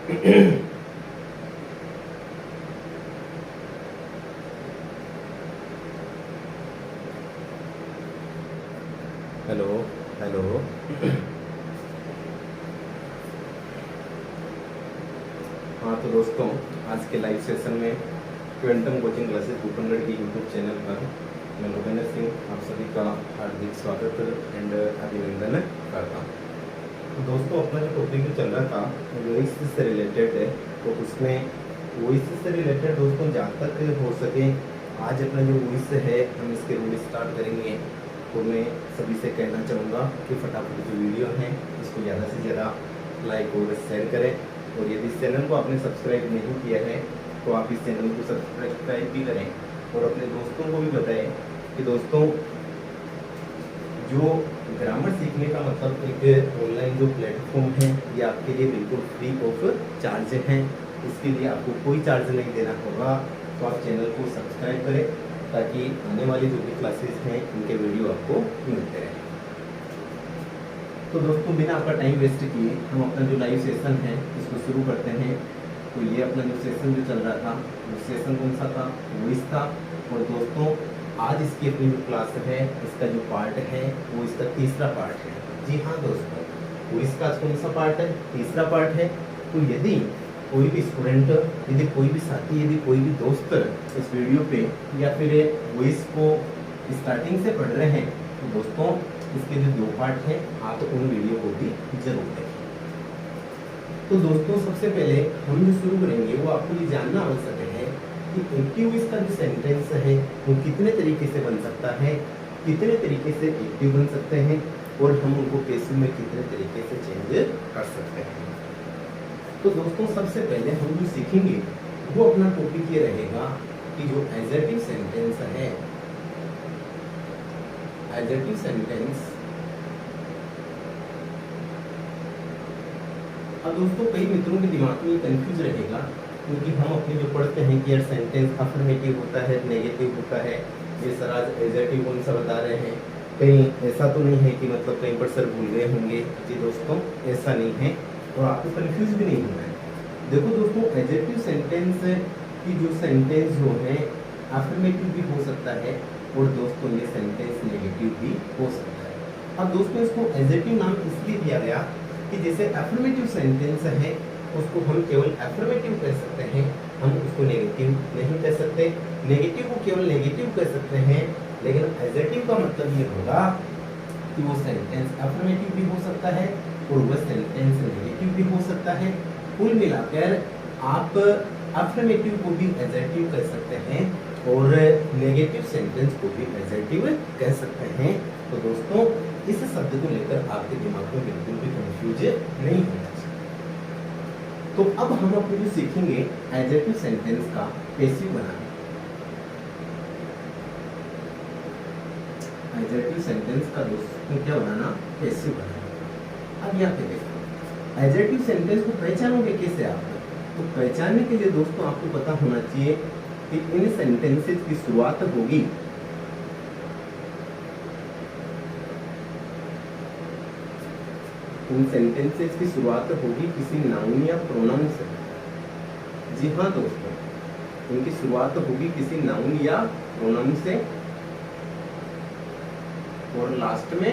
Hello hello. हाँ तो दोस्तों, आज के लाइव सेशन में क्वांटम कोचिंग क्लासेस 200 की यूट्यूब चैनल पर मैं लोकेंद्र सिंह आप सभी का हार्दिक स्वागत एंड अभिनंदन करता हूँ। तो दोस्तों, अपना जो टॉपिक चल रहा था वॉइस से रिलेटेड है, तो उसमें वॉइस से रिलेटेड दोस्तों जहाँ तक हो सके आज अपना जो वॉइस है हम इसके रूल स्टार्ट करेंगे। तो मैं सभी से कहना चाहूँगा कि फटाफट जो वीडियो है इसको ज़्यादा से ज़्यादा लाइक और शेयर करें, और यदि इस चैनल को आपने सब्सक्राइब नहीं किया है तो आप इस चैनल को सब्सक्राइब भी करें और अपने दोस्तों को भी बताएं कि दोस्तों जो ग्रामर सीखने का मतलब एक ऑनलाइन जो प्लेटफॉर्म है ये आपके लिए बिल्कुल फ्री ऑफ चार्ज है। इसके लिए आपको कोई चार्ज नहीं देना होगा। तो आप चैनल को सब्सक्राइब करें ताकि आने वाली जो भी क्लासेस हैं इनके वीडियो आपको मिलते रहें। तो दोस्तों, बिना आपका टाइम वेस्ट किए हम अपना जो लाइव सेशन है इसको शुरू करते हैं। तो ये अपना जो सेशन जो चल रहा था वो सेशन कौन सा था? वॉइस था। और दोस्तों, आज इसकी अपनी जो क्लास है इसका जो पार्ट है वो इसका तीसरा पार्ट है। जी हाँ दोस्तों, वॉइस का कौन सा पार्ट है? तीसरा पार्ट है। तो यदि कोई भी स्टूडेंट, यदि कोई भी साथी, यदि कोई भी दोस्त इस वीडियो पे या फिर वॉइस को स्टार्टिंग से पढ़ रहे हैं तो दोस्तों इसके जो 2 पार्ट हैं आप उन वीडियो को भी जरूर देखें। तो दोस्तों, सबसे पहले हम जो शुरू करेंगे वो आपको ये जानना आवश्यक है कि एक्टिव वॉइस का जो सेंटेंस है वो कितने तरीके से बन सकता है, कितने तरीके से एक्टिव बन सकते हैं और हम उनको पैसिव में कितने तरीके से चेंज कर सकते हैं। तो दोस्तों, सबसे पहले हम जो सीखेंगे वो अपना टॉपिक ये रहेगा कि जो एडजेक्टिव सेंटेंस है, एडजेक्टिव सेंटेंस। अब दोस्तों, कई मित्रों के दिमाग में कंफ्यूज रहेगा क्योंकि हम अपने जो पढ़ते हैं कि यार सेंटेंस अफर्मेटिव होता है, नेगेटिव होता है, ये सर आज एडजेक्टिव कौन सा बता रहे हैं। कहीं ऐसा तो नहीं है कि मतलब कहीं पर सर भूल गए होंगे? जी दोस्तों, ऐसा नहीं है और आपको कंफ्यूज भी नहीं होना है। देखो दोस्तों, एडजेक्टिव सेंटेंस की जो सेंटेंस जो है अफर्मेटिव भी हो सकता है और दोस्तों ये सेंटेंस नेगेटिव भी हो सकता है। अब दोस्तों, इसको एडजेक्टिव नाम इसलिए दिया गया कि जैसे अफर्मेटिव सेंटेंस है उसको हम केवल अफर्मेटिव कह सकते हैं, हम उसको नेगेटिव नहीं कह सकते। नेगेटिव को केवल नेगेटिव कह सकते हैं, लेकिन एडजेक्टिव का मतलब ये होगा कि वो सेंटेंस अफर्मेटिव भी हो सकता है और वह सेंटेंस नेगेटिव भी हो सकता है। कुल मिलाकर आप अफर्मेटिव को भी एडजेक्टिव कह सकते हैं और नेगेटिव सेंटेंस को भी एडजेक्टिव कह सकते हैं। तो दोस्तों, इस शब्द को लेकर आपके दिमाग में बिल्कुल भी कंफ्यूज नहीं होना चाहिए। तो अब हम अपने जो सीखेंगे एडजेक्टिव सेंटेंस का पैसिव बनाना। एडजेक्टिव सेंटेंस का दोस्तों क्या बनाना? पैसिव बनाना। अब यहाँ पे देखो, एडजेक्टिव सेंटेंस को पहचानोगे कैसे आप? तो पहचानने के लिए दोस्तों आपको पता होना चाहिए कि इन सेंटेंसेस की शुरुआत होगी किसी नाउन या प्रोनाउन से। जी हाँ दोस्तों, इनकी शुरुआत होगी किसी नाउन या प्रोनाउन से और लास्ट में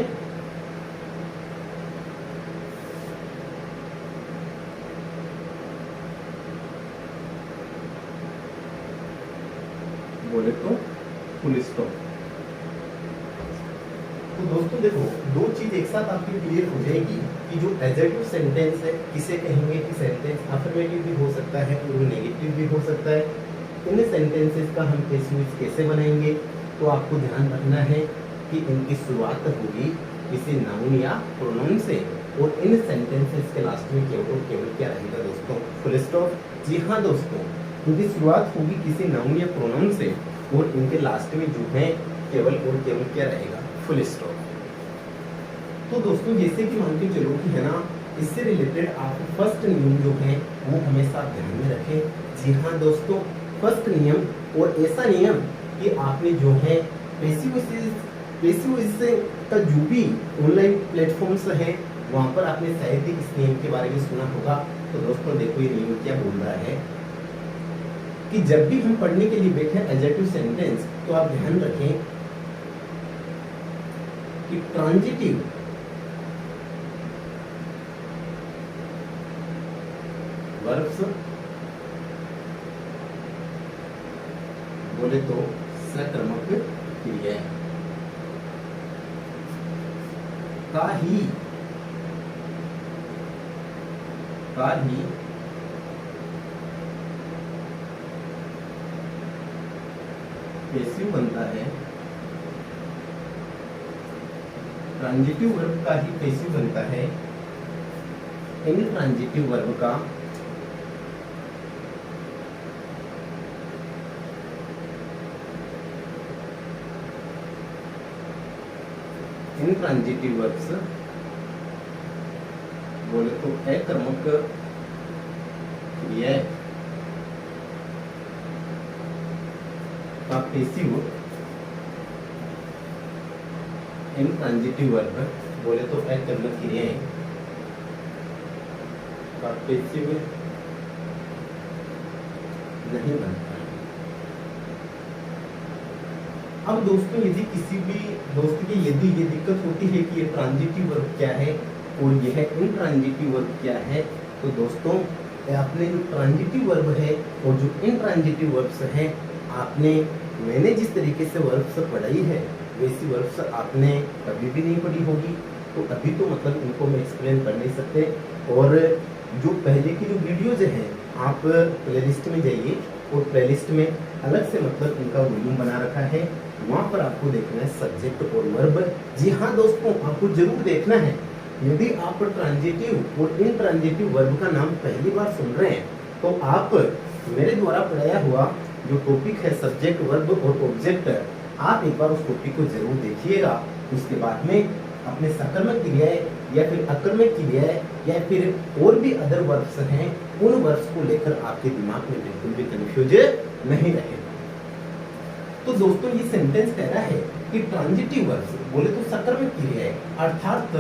बोले तो फुल स्टॉप। तो दोस्तों देखो, 2 चीज एक साथ आपकी क्लियर हो जाएगी कि जो एडजेक्टिव सेंटेंस है किसे कहेंगे कि सेंटेंस अफर्मेटिव भी हो सकता है और नेगेटिव भी हो सकता है। इन सेंटेंसेस का हम पैसिव कैसे बनाएंगे? तो आपको ध्यान रखना है कि इनकी शुरुआत होगी किसी नाउन या प्रोनाउन से और इन सेंटेंसेस के लास्ट में केवल क्या रहेगा दोस्तों? Full stop. जी हाँ दोस्तों, इनकी शुरुआत होगी किसी नाउन या प्रोनाउन से और इनके लास्ट में जो है केवल और केवल क्या रहेगा? Full stop. तो दोस्तों, जैसे कि मान के चलो कि है ना, इससे रिलेटेड आप फर्स्ट नियम जो है वो हमेशा ध्यान में रखें। जी हाँ दोस्तों, फर्स्ट नियम और ऐसा नियम कि आपने जो है पैसिव का जो भी ऑनलाइन प्लेटफॉर्म्स हैं वहां पर आपने शायद ही इस नियम के बारे में सुना होगा। तो दोस्तों देखो ये नियम क्या बोल रहा है कि जब भी हम पढ़ने के लिए बैठे एडजेक्टिव सेंटेंस, तो आप ध्यान रखें कि ट्रांजिटिव वर्ब्स बोले तो सकर्मक क्रियाएं का ही पैसिव बनता है, ट्रांजिटिव वर्ब का ही पैसिव बनता है, इनट्रांजिटिव वर्ब का इनट्रांजिटिव वर्ब्स बोले तो अकर्मक क्रिया का पैसिव इनट्रांजिटिव वर्ब बोले तो अकर्मक क्रियाएं का पैसिव नहीं बनता। अब दोस्तों यदि किसी भी दोस्त की यदि ये दिक्कत होती है कि ये ट्रांजिटिव वर्ब क्या है और यह इनट्रांजिटिव वर्ब क्या है, तो दोस्तों आपने जो ट्रांजिटिव वर्ब है और जो इनट्रांजिटिव वर्ब्स हैं, मैंने जिस तरीके से वर्ब्स पढ़ाई है वैसी वर्ब्स आपने कभी भी नहीं पढ़ी होगी। तो अभी तो मतलब इनको मैं एक्सप्लेन कर नहीं सकते। और जो पहले की जो वीडियोज हैं आप प्लेलिस्ट में जाइए और प्लेलिस्ट में अलग से मतलब इनका वॉल्यूम बना रखा है, वहां पर आपको देखना है सब्जेक्ट और वर्ब। जी हाँ दोस्तों, आपको जरूर देखना है। यदि आप ट्रांजिटिव और इनट्रांजिटिव वर्ब का नाम पहली बार सुन रहे हैं, तो आप मेरे द्वारा पढ़ाया हुआ जो टॉपिक है सब्जेक्ट वर्ब और ऑब्जेक्ट, आप एक बार उस टॉपिक को जरूर देखिएगा। उसके बाद में अपने सकर्मक क्रियाएं या फिर अकर्मक क्रियाएं या फिर और भी अदर वर्ब्स हैं, उन वर्ब्स को लेकर आपके दिमाग में बिल्कुल भी कंफ्यूज नहीं रहेगा। तो दोस्तों ये सेंटेंस कह रहा है कि ट्रांजिटिव वर्ब्स बोले तो सकर्मक क्रियाएं, अर्थात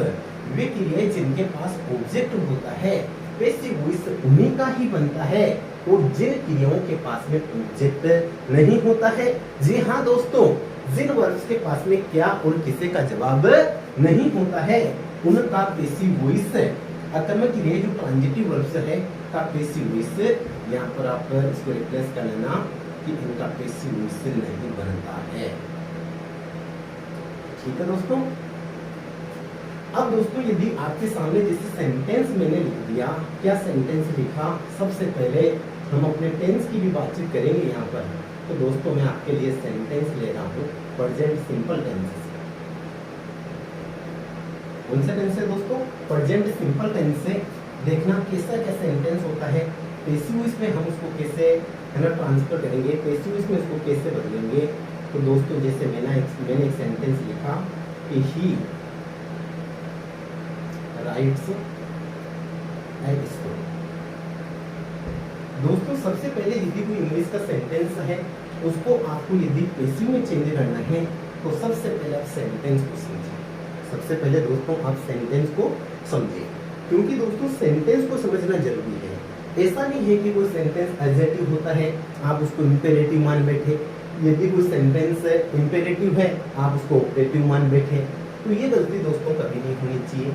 वे क्रियाएं जिनके पास ऑब्जेक्ट होता है, पैसिव वॉइस उन्हीं का ही बनता है, और जिन क्रियाओं के पास में ऑब्जेक्ट नहीं होता है। जी हाँ दोस्तों, जिन वर्ब्स के पास में क्या और किसे का जवाब नहीं होता है, उनका पैसिव वॉइस अकर्मक क्रिया जो ट्रांजिटिव वर्ब्स है का पैसिव वॉइस, यहाँ पर आप इसको रिप्लेस कर लेना कि इनका पैसिव वॉइस नहीं बनता है। ठीक है दोस्तों। अब दोस्तों यदि आपके सामने जैसे सेंटेंस मैंने लिख दिया, क्या सेंटेंस लिखा, सबसे पहले हम अपने टेंस की भी बातचीत करेंगे यहाँ पर। तो दोस्तों मैं आपके लिए सेंटेंस ले रहा हूँ प्रेजेंट सिंपल टेंस। कौन सा टेंस है दोस्तों? प्रेजेंट सिंपल टेंस से। देखना कैसा क्या सेंटेंस होता है, पैसिव वॉइस में हम उसको कैसे है ना ट्रांसफर करेंगे, पैसिव वॉइस में उसको कैसे बदलेंगे। तो दोस्तों जैसे मैंने एक सेंटेंस लिखा कि ही राइट्स ए स्टोरी। दोस्तों सबसे पहले यदि कोई इंग्लिश का सेंटेंस है उसको आपको यदि पैसिव में चेंज करना है, तो सबसे पहले आप सेंटेंस को समझिए। सबसे पहले दोस्तों आप सेंटेंस को समझिए, क्योंकि दोस्तों सेंटेंस को समझना जरूरी है। ऐसा नहीं है कि कोई सेंटेंस एडजेक्टिव होता है आप उसको इंपेरेटिव मान बैठे, यदि कोई सेंटेंस इंपेरेटिव है आप उसको ऑपरेटिव मान बैठे, तो ये गलती दोस्तों कभी नहीं होनी चाहिए।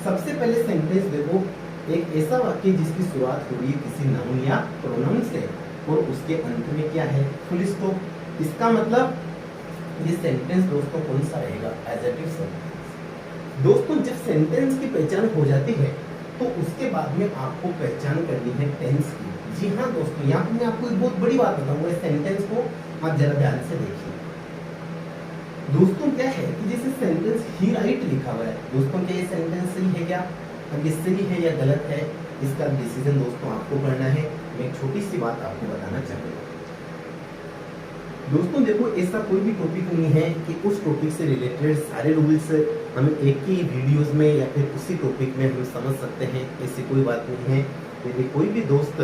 सबसे पहले सेंटेंस देखो, एक ऐसा वाक्य जिसकी शुरुआत हो रही है किसी नाउन या प्रोनाउन से और उसके अंत में क्या है, फुल स्टॉप। इसका मतलब ये सेंटेंस दोस्तों कौन सा रहेगा, एडजेक्टिव सेंटेंस। दोस्तों जब सेंटेंस की पहचान हो जाती है तो उसके बाद में आपको पहचान करनी है टेंस की। जी हाँ दोस्तों, यहाँ पर मैं आपको एक बहुत बड़ी बात बताऊंगा, इस सेंटेंस को आप जरा ध्यान से देखिए। दोस्तों क्या है कि जैसे सेंटेंस ही राइट लिखा हुआ है, दोस्तों क्या ये सेंटेंस सही है क्या, अब ये सही है या गलत है, इसका डिसीजन दोस्तों आपको करना है। मैं एक छोटी सी बात आपको बताना चाहूंगा। दोस्तों देखो, ऐसा कोई भी टॉपिक नहीं है कि उस टॉपिक से रिलेटेड सारे रूल्स हम एक ही वीडियोस में या फिर उसी टॉपिक में हम समझ सकते हैं, ऐसी कोई बात नहीं है। यदि कोई भी दोस्त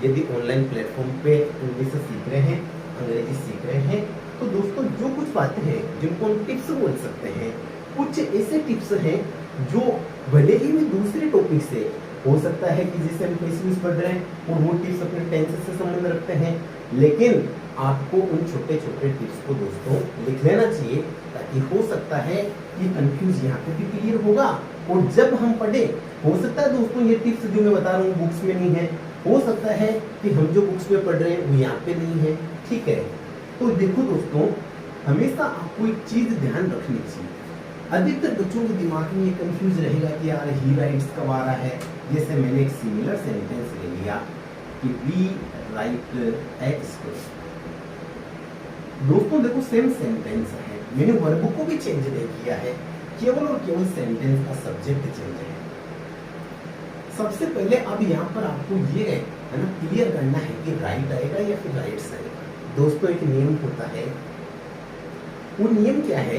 यदि ऑनलाइन प्लेटफॉर्म पे इंग्लिश सीख रहे हैं, अंग्रेजी सीख रहे हैं, तो दोस्तों जो कुछ बातें हैं जिनको हम टिप्स बोल सकते हैं, कुछ ऐसे टिप्स हैं जो भले ही मैं दूसरे टॉपिक से हो सकता है कि जिसे हम पेसिव पढ़ रहे हैं और वो टिप्स अपने टेंसेस से संबंध रखते हैं, लेकिन आपको उन छोटे छोटे टिप्स को दोस्तों लिख लेना चाहिए, ताकि हो सकता है कि कंफ्यूज यहाँ पे भी क्लियर होगा। और जब हम पढ़े, हो सकता है दोस्तों ये टिप्स जो मैं बता रहा हूँ बुक्स में नहीं है, हो सकता है कि हम जो बुक्स में पढ़ रहे हैं वो यहाँ पे नहीं है, ठीक है। तो देखो दोस्तों, हमेशा आपको एक चीज ध्यान रखनी चाहिए। अधिकतर बच्चों के दिमाग में ये कंफ्यूज रहेगा कि यार ही राइट्स कब आ रहा है। जैसे मैंने एक सिमिलर सेंटेंस ले लिया कि वी राइट एक्स। दोस्तों देखो सेम सेंटेंस है, मैंने वर्ब को भी चेंज नहीं किया है, केवल और केवल सेंटेंस का सब्जेक्ट चेंज है। सबसे पहले अब यहाँ पर आपको ये है ना क्लियर करना है कि राइट आएगा या फिर राइट्स आएगा। दोस्तों एक नियम होता है, वो नियम क्या है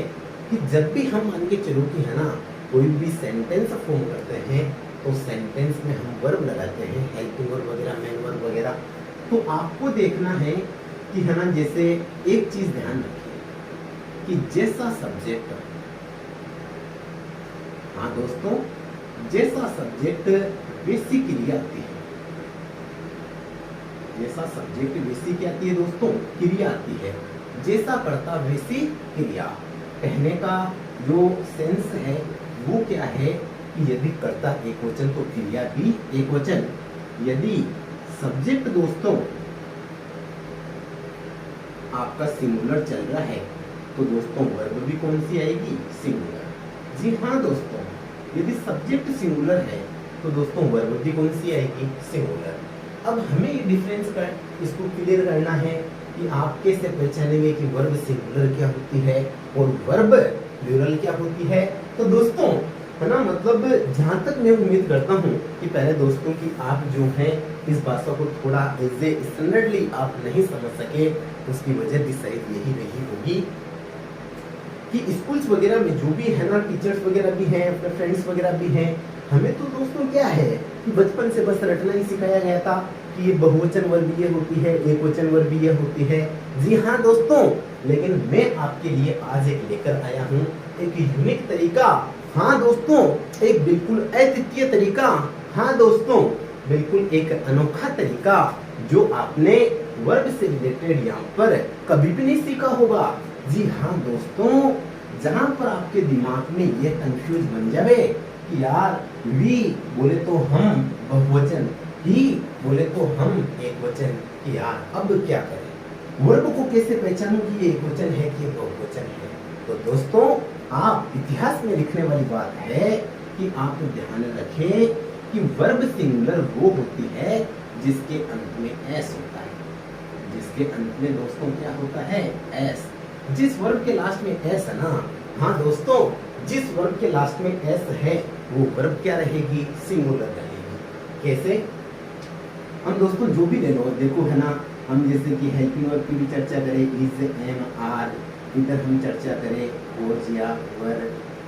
कि जब भी हम मान के चलो कि है ना कोई भी सेंटेंस फॉर्म करते हैं तो सेंटेंस में हम वर्ब लगाते हैं, हेल्पिंग वर्ब वगैरह, मेन वर्ब वगैरह। तो आपको देखना है कि है ना, जैसे एक चीज ध्यान रखिए कि जैसा सब्जेक्ट, हाँ दोस्तों, जैसा सब्जेक्ट वैसी क्रिया आती है। जैसा सब्जेक्ट वैसी क्या आती है दोस्तों, क्रिया आती है। जैसा कर्ता वैसी क्रिया। कहने का जो सेंस है वो क्या है कि यदि कर्ता एक वचन तो क्रिया भी एक वचन। यदि सब्जेक्ट दोस्तों आपका सिंगुलर चल रहा है तो दोस्तों वर्ब भी कौन सी आएगी, सिंगुलर। जी हाँ दोस्तों, यदि सब्जेक्ट सिंगुलर है तो दोस्तों वर्ब भी कौन सी आएगी, सिंगुलर। अब हमें ये डिफरेंस कर इसको क्लियर करना है कि आप कैसे पहचानेंगे कि वर्ब सिंगुलर क्या होती है और वर्ब प्लूरल क्या होती है। तो दोस्तों है ना, मतलब जहां तक मैं उम्मीद करता हूँ कि पहले दोस्तों की आप जो है इस भाषा को थोड़ा स्टैंडर्डली आप नहीं समझ सके, उसकी वजह भी शायद यही रही होगी कि स्कूल्स वगैरह में जो भी है ना टीचर्स वगैरह भी हैं, अपने फ्रेंड्स वगैरह भी हैं, हमें तो दोस्तों क्या है कि बचपन से बस रटना ही सिखाया गया था कि ये बहुवचन वर्ब ये होती है, एक वचन वर्ब ये होती है। जी हाँ दोस्तों, लेकिन मैं आपके लिए आज एक लेकर आया हूँ एक यूनिक तरीका। हाँ दोस्तों, एक बिल्कुल अद्वितीय तरीका। हाँ दोस्तों, बिल्कुल एक अनोखा तरीका जो आपने वर्ब से रिलेटेड यहाँ पर कभी भी नहीं सीखा होगा। जी हाँ दोस्तों, जहां पर आपके दिमाग में ये कंफ्यूज बन जाए कि यार वी बोले तो हम बहुवचन, ही बोले तो हम एक वचन, कि यार अब क्या करें, वर्ब को कैसे पहचानूं कि ये एक वचन है कि बहुवचन है। तो दोस्तों आप इतिहास में लिखने वाली बात है कि आप ध्यान रखें कि वर्ब सिंगुलर वो होती है जिसके अंत में एस होता है। जिसके अंत में दोस्तों क्या होता है, एस। जिस वर्ब के लास्ट में एस है ना, हाँ दोस्तों, जिस वर्ब के लास्ट में एस है वो वर्ब क्या रहेगी, सिंगुलर रहेगी। कैसे, हम दोस्तों जो भी ले लो, देखो है ना, हम जैसे कि हेल्पिंग वर्ब की भी चर्चा करें, इज, एम, आर, इधर हम चर्चा करें वॉज या वर,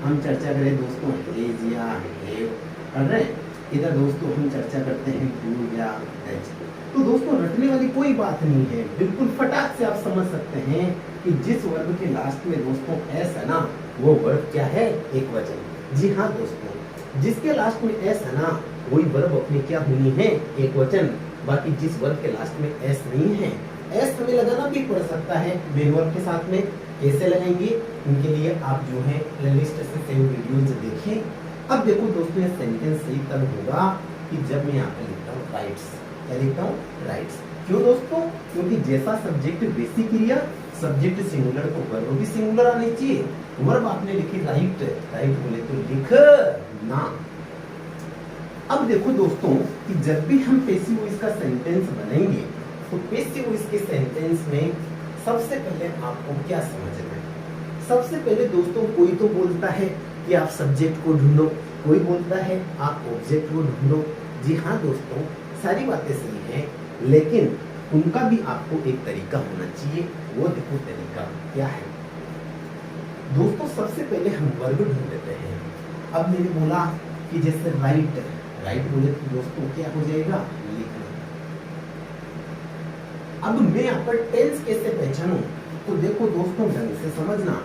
हम चर्चा करें दोस्तों हेज या हेव, कर रहे हैं। इधर दोस्तों हम चर्चा करते हैं डू या डज। तो दोस्तों रटने वाली कोई बात नहीं है, बिल्कुल फटाक से आप समझ सकते हैं कि जिस वर्ब के लास्ट में दोस्तों एस है ना वो वर्ब क्या है, एक वचन। जी हाँ दोस्तों, जिसके लास्ट में एस है ना वही वर्ब अपनी क्या होनी है, एक वचन। बाकी जिस वर्ब के लास्ट में एस नहीं है, एस हमें लगाना भी पड़ सकता है मेन वर्ब के साथ में। कैसे लगाएंगे, उनके लिए आप जो है प्लेलिस्ट से सेव वीडियोज देखें। अब देखो दोस्तों, ये सेंटेंस सही तब होगा कि जब मैं यहाँ पे लिखता हूँ राइट्स। क्या लिखता हूँ, राइट्स। क्यों दोस्तों, क्योंकि जैसा सब्जेक्ट वैसी क्रिया, सब्जेक्ट सिंगुलर तो वर्ब भी सिंगुलर आनी चाहिए। वर्ब आपने लिखी राइट, राइट बोले तो लिख ना। अब देखो दोस्तों कि जब भी हम पैसिव वॉइस का सेंटेंस बनाएंगे तो पैसिव वॉइस के सेंटेंस में सबसे पहले आपको क्या समझना है। सबसे पहले दोस्तों कोई तो बोलता है कि आप सब्जेक्ट को ढूंढो, कोई बोलता है आप ऑब्जेक्ट को ढूंढो। जी हाँ दोस्तों, सारी बातें सही हैं, लेकिन उनका भी आपको एक तरीका होना चाहिए। वो देखो तरीका क्या है दोस्तों। सबसे पहले हम वर्ब ढूंढ लेते हैं। अब मैंने बोला कि जैसे राइट, राइट बोले तो दोस्तों क्या हो जाएगा, लिखना। अब मैं यहाँ पर टेंस कैसे पहचानूं, तो देखो दोस्तों ढंग से समझना।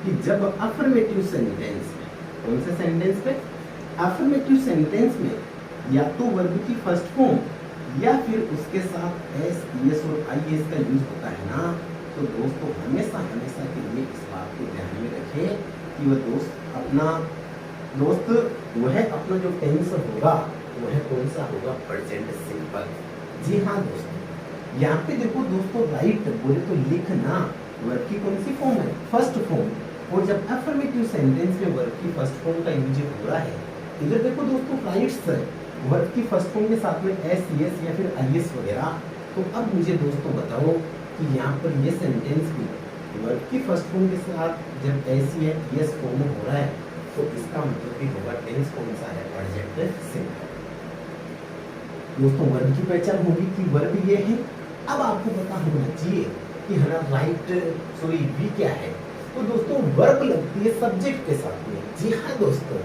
कि जब अफर्मेटिव सेंटेंस में, कौन से सेंटेंस में, अफर्मेटिव सेंटेंस में या तो वर्ब की फर्स्ट फॉर्म या फिर उसके साथ एस, ईएस और आईएस का यूज होता है ना, तो दोस्तों हमेशा हमेशा के लिए इस बात को ध्यान में रखें कि वह वह अपना जो टेंस होगा वह कौन सा होगा, प्रेजेंट सिंपल। जी हाँ दोस्तों, यहाँ पे देखो दोस्तों, राइट बोले तो लिखना वर्ब की कौन सी फॉर्म है, फर्स्ट फॉर्म। और जब अफर्मेटिव सेंटेंस में वर्ब की फर्स्ट फॉर्म का यूज हो रहा है, इधर देखो दोस्तों राइट्स वर्ब की फर्स्ट फॉर्म के साथ में एस, एस या फिर आईएस वगैरह। तो अब मुझे दोस्तों बताओ कि यहाँ पर ये सेंटेंस भी वर्ब की फर्स्ट फॉर्म के साथ जब एस या एस फॉर्म हो रहा है, तो इसका मतलब भी होगा टेंस कौन सा है, प्रेजेंट सिंपल। दोस्तों वर्ब की पहचान होगी कि वर्ब ये है। अब आपको पता होना चाहिए कि है ना राइट सॉरी वी क्या है। तो दोस्तों वर्ब लगती है सब्जेक्ट के साथ में। जी हाँ दोस्तों,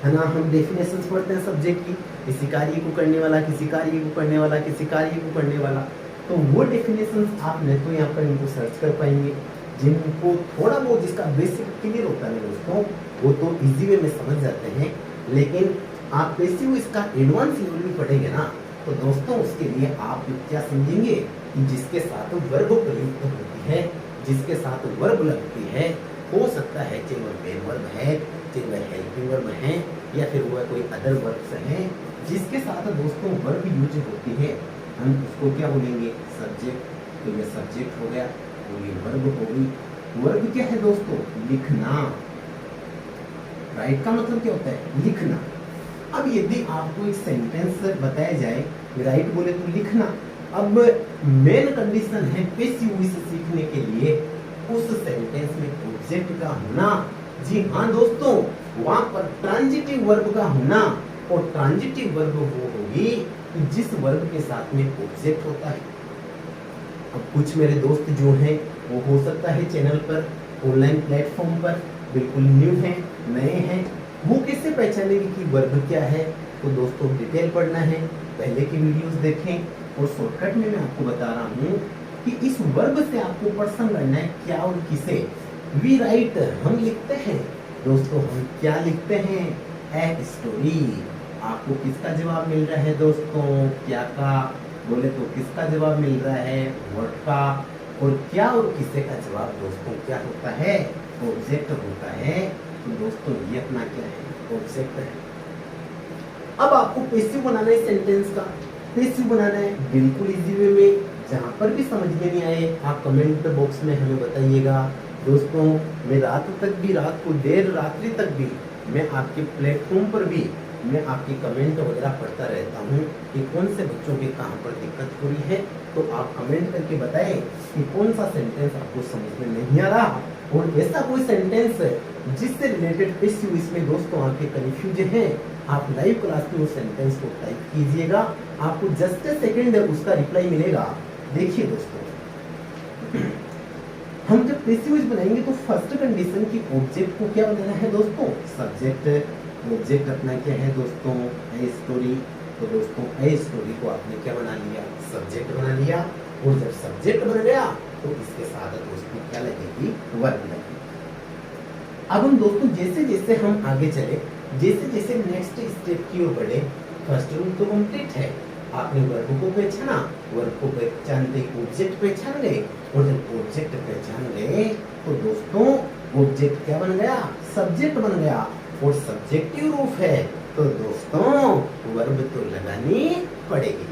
है ना, हम डेफिनेशंस पढ़ते हैं सब्जेक्ट की, किसी कार्य को करने वाला, किसी कार्य को करने वाला, किसी कार्य को करने वाला। तो वो डेफिनेशंस आप नहीं तो यहाँ पर इनको सर्च कर पाएंगे, जिनको थोड़ा बहुत जिसका बेसिक क्लियर होता है दोस्तों, वो तो इजी वे में समझ जाते हैं। लेकिन आप पैसिव इसका एडवांस लेवल भी पढ़ेंगे ना, तो दोस्तों उसके लिए आप क्या समझेंगे कि जिसके साथ वर्ब प्रयुक्त होती है, जिसके साथ वर्ब लगती है, हो सकता है चाहे वह मेन वर्ब है, चाहे वह हेल्पिंग वर्ब है, या फिर वह कोई अदर वर्ब्स हैं, जिसके साथ दोस्तों वर्ब यूज होती है, हम उसको क्या बोलेंगे, सब्जेक्ट। तो ये सब्जेक्ट हो गया और ये वर्ब हो गई। वर्ब क्या है दोस्तों, लिखना। राइट का मतलब क्या होता है, लिखना। अब यदि आपको एक सेंटेंस बताया जाए, राइट बोले तो लिखना, अब मेन कंडीशन है पैसिव से सीखने के लिए उस सेंटेंस में ऑब्जेक्ट का होना। जी हाँ दोस्तों, वहां पर ट्रांजिटिव वर्ब का होना, और ट्रांजिटिव वर्ब वो होगी जिस वर्ब के साथ में ऑब्जेक्ट होता है। अब कुछ मेरे दोस्त जो हैं वो हो सकता है चैनल पर, ऑनलाइन प्लेटफॉर्म पर बिल्कुल न्यू हैं, नए हैं, वो कैसे पहचानेंगे कि वर्ब क्या है। तो दोस्तों डिटेल पढ़ना है, पहले की वीडियोस देखें। और शॉर्टकट में मैं आपको बता रहा हूँ कि इस वर्ब से आपको पर्सन करना है क्या और किसे। वी राइट, हम लिखते हैं दोस्तों, हम क्या लिखते हैं, ए स्टोरी। आपको किसका जवाब मिल रहा है दोस्तों, क्या का बोले तो किसका जवाब मिल रहा है, व्हाट का। और क्या और किसे का जवाब दोस्तों क्या होता है, ऑब्जेक्ट होता है। तो दोस्तों ये अपना क्या है, ऑब्जेक्ट है। अब आपको पैसिव बनाना है सेंटेंस का, पैसिव बनाना है बिल्कुल इजी वे में। जहां पर भी समझ में नहीं आए आप कमेंट बॉक्स में हमें बताइएगा। दोस्तों मैं रात तक भी, रात को देर रात्रि तक भी मैं आपके प्लेटफॉर्म पर भी मैं आपकी कमेंट वगैरह पढ़ता रहता हूँ कि कौन से बच्चों के कहाँ पर दिक्कत हो रही है। तो आप कमेंट करके बताएं कि कौन सा सेंटेंस आपको समझ में नहीं आ रहा, और ऐसा कोई सेंटेंस जिससे रिलेटेड पैसिव इसमें दोस्तों आपके कंफ्यूज हैं, आप लाइव क्लास में उस सेंटेंस को टाइप कीजिएगा, आपको जस्ट ए सेकेंड उसका रिप्लाई मिलेगा। देखिए दोस्तों, हम जब पैसिव बनाएंगे तो फर्स्ट कंडीशन की ऑब्जेक्ट को क्या बनाना है दोस्तों, सब्जेक्ट। ऑब्जेक्ट अपना क्या है दोस्तों, ए स्टोरी। तो दोस्तों ए स्टोरी को आपने क्या बना लिया, सब्जेक्ट बना लिया। और जब सब्जेक्ट बन गया तो इसके साथ दोस्तों क्या लगेगी, वर्ब लगेगी। अब हम दोस्तों जैसे जैसे हम आगे चले, जैसे जैसे नेक्स्ट स्टेप की ओर बढ़े, फर्स्ट रूल तो कंप्लीट है, आपने वर्ब को पहचाना, वर्ब को पहचानते ऑब्जेक्ट पहचान गए, और जब ऑब्जेक्ट पहचान गए तो दोस्तों ऑब्जेक्ट क्या बन गया, सब्जेक्ट बन गया। और सब्जेक्टिव रूप है तो दोस्तों वर्ब तो लगानी पड़ेगी।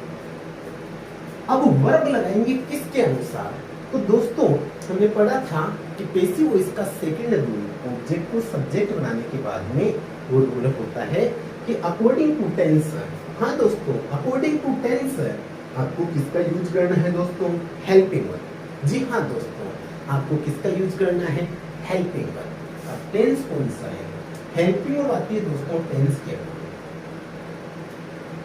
अब वर्ब लगाएंगे किसके अनुसार, तो दोस्तों हमने पढ़ा था कि पैसिव वॉइस का सेकंड रूल ऑब्जेक्ट को सब्जेक्ट बनाने के बाद में वो रूल होता है कि अकॉर्डिंग टू टेंस। हाँ दोस्तों, अकॉर्डिंग टू टेंस आपको किसका यूज करना है दोस्तों, हेल्पिंग वर्ब। जी हाँ दोस्तों, आपको किसका यूज करना है, हेल्पिंग वर्ब। अब टेंस कौन सा है, हेल्पिंग वर्ब आती है दोस्तों टेंस के।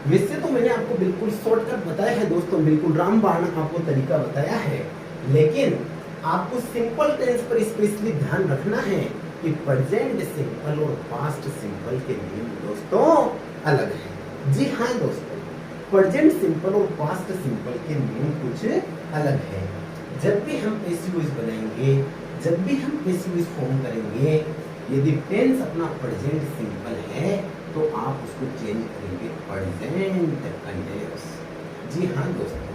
वैसे तो मैंने आपको बिल्कुल शॉर्टकट बताया है दोस्तों, बिल्कुल रामबाण आपको तरीका बताया है, लेकिन आपको सिंपल टेंस पर स्पेशली ध्यान रखना है कि प्रेजेंट सिंपल और पास्ट सिंपल के नियम दोस्तों अलग है। जी हाँ दोस्तों, प्रेजेंट सिंपल और पास्ट सिंपल के नियम कुछ अलग है। जब भी हम पैसिव वॉइस बनाएंगे जब भी हम पैसिव वॉइस फॉर्म करेंगे, यदि टेंस अपना प्रेजेंट सिंपल है तो आप उसको चेंज करेंगे प्रेजेंट कंटिन्यूअस। जी हाँ दोस्तों,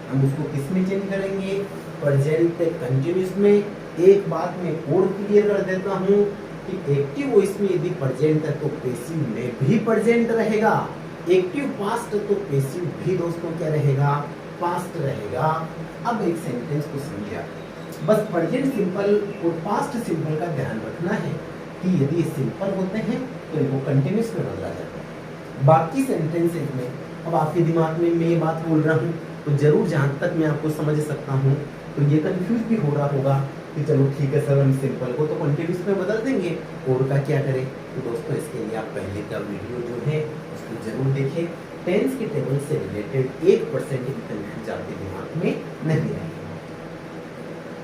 हम उसको किस में चेंज करेंगे? प्रेजेंट कंटिन्यूअस में। एक बात मैं और क्लियर कर देता हूँ कि एक्टिव वॉइस में यदि प्रेजेंट है तो पैसिव में भी प्रेजेंट रहेगा, एक्टिव पास्ट तो पैसिव भी दोस्तों क्या रहेगा? पास्ट रहेगा। अब एक सेंटेंस को समझिए, बस प्रेजेंट सिंपल और पास्ट सिंपल का ध्यान रखना है कि यदि सिंपल होते हैं तो इनको कंटिन्यूअस में बदला जाता है। बाकी सेंटेंसेस में अब आपके दिमाग में मैं ये बात बोल रहा हूँ तो जरूर जहां तक मैं आपको समझ सकता हूँ तो ये कंफ्यूज भी हो रहा होगा कि चलो ठीक है सर, हम सिंपल को तो कंटिन्यूअस में बदल देंगे और का क्या करें। तो दोस्तों इसके लिए आप पहले का वीडियो जो है उसको जरूर देखें। टेंस के टेबल से रिलेटेड 1% भी कंफ्यूज आपके दिमाग में नहीं रहेगा।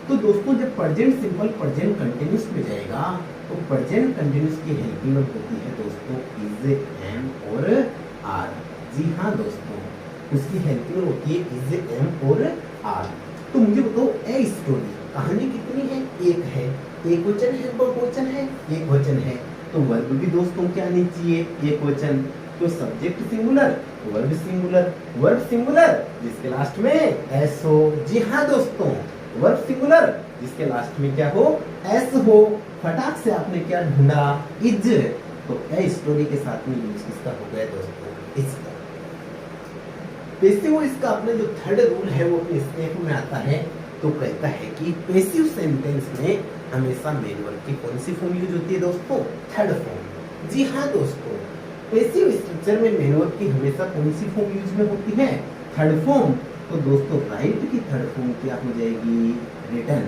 तो दोस्तों जब प्रेजेंट सिंपल प्रेजेंट कंटिन्यूअस में जाएगा तो प्रेजेंट कंटिन्यूअस की हेल्पिंग वर्ब होती है दोस्तों इज, एम और आर। जी हाँ दोस्तों, उसकी हेल्पिंग वर्ब होती है इज, एम और आर। तो मुझे बताओ ए स्टोरी कहानी कितनी है? एक है। एक वचन है, बहुवचन है? एक वचन है। तो वर्ब भी दोस्तों क्या आनी चाहिए? एक वचन। तो subject singular, verb singular. Verb singular जिसके लास्ट में एस हो। जी हाँ दोस्तों, वर्ब सिंगुलर जिसके लास्ट में क्या हो? एस हो। फटाक से आपने क्या ढूंढा? इज। तो ए स्टोरी के साथ में यूज किसका हो गया दोस्तों? इसका। पैसिव वॉइस का अपने जो थर्ड रूल है वो अपने स्टेप में आता है। तो कहता है कि पैसिव सेंटेंस में हमेशा मेन वर्ब की कौन सी फॉर्म यूज होती है दोस्तों? Third form. जी हाँ दोस्तों, पैसिव स्ट्रक्चर में मेन वर्ब की हमेशा कौन सी फॉर्म यूज में होती है? Third form. तो दोस्तों राइट की थर्ड फॉर्म क्या हो जाएगी? रिटर्न।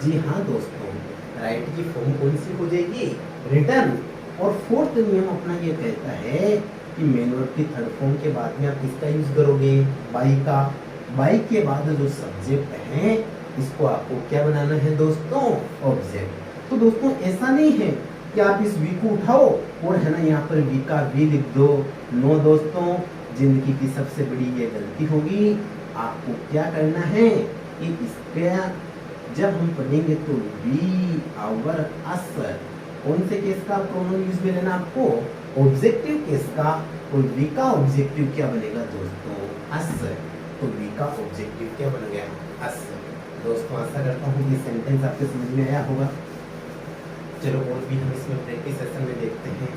जी हाँ दोस्तों, राइट की फॉर्म कौन सी हो जाएगी? रिटर्न। और फोर्थ नियम अपना ये कहता है कि मेन वर्ब की थर्ड फॉर्म के बाद में आप किसका यूज करोगे? बाई का। बाई के बाद जो सब्जेक्ट है इसको आपको क्या बनाना है दोस्तों? ऑब्जेक्ट। तो दोस्तों ऐसा नहीं है कि आप इस वी को उठाओ और है ना यहाँ पर वी का वी लिख दो। नो दोस्तों, जिंदगी की सबसे बड़ी ये गलती होगी। आपको क्या करना है कि इसका जब हम पढ़ेंगे तो वी, आवर, अस, कौन से केस का प्रोनाउन यूज में लेना आपको? ऑब्जेक्टिव केस का। और वी का ऑब्जेक्टिव क्या बनेगा दोस्तों? अस। तो वी का ऑब्जेक्टिव क्या बन गया? अस। दोस्तों आशा करता हूँ ये सेंटेंस आपके समझ में आया होगा। चलो और भी हम इसमें प्रैक्टिस सेशन में देखते हैं।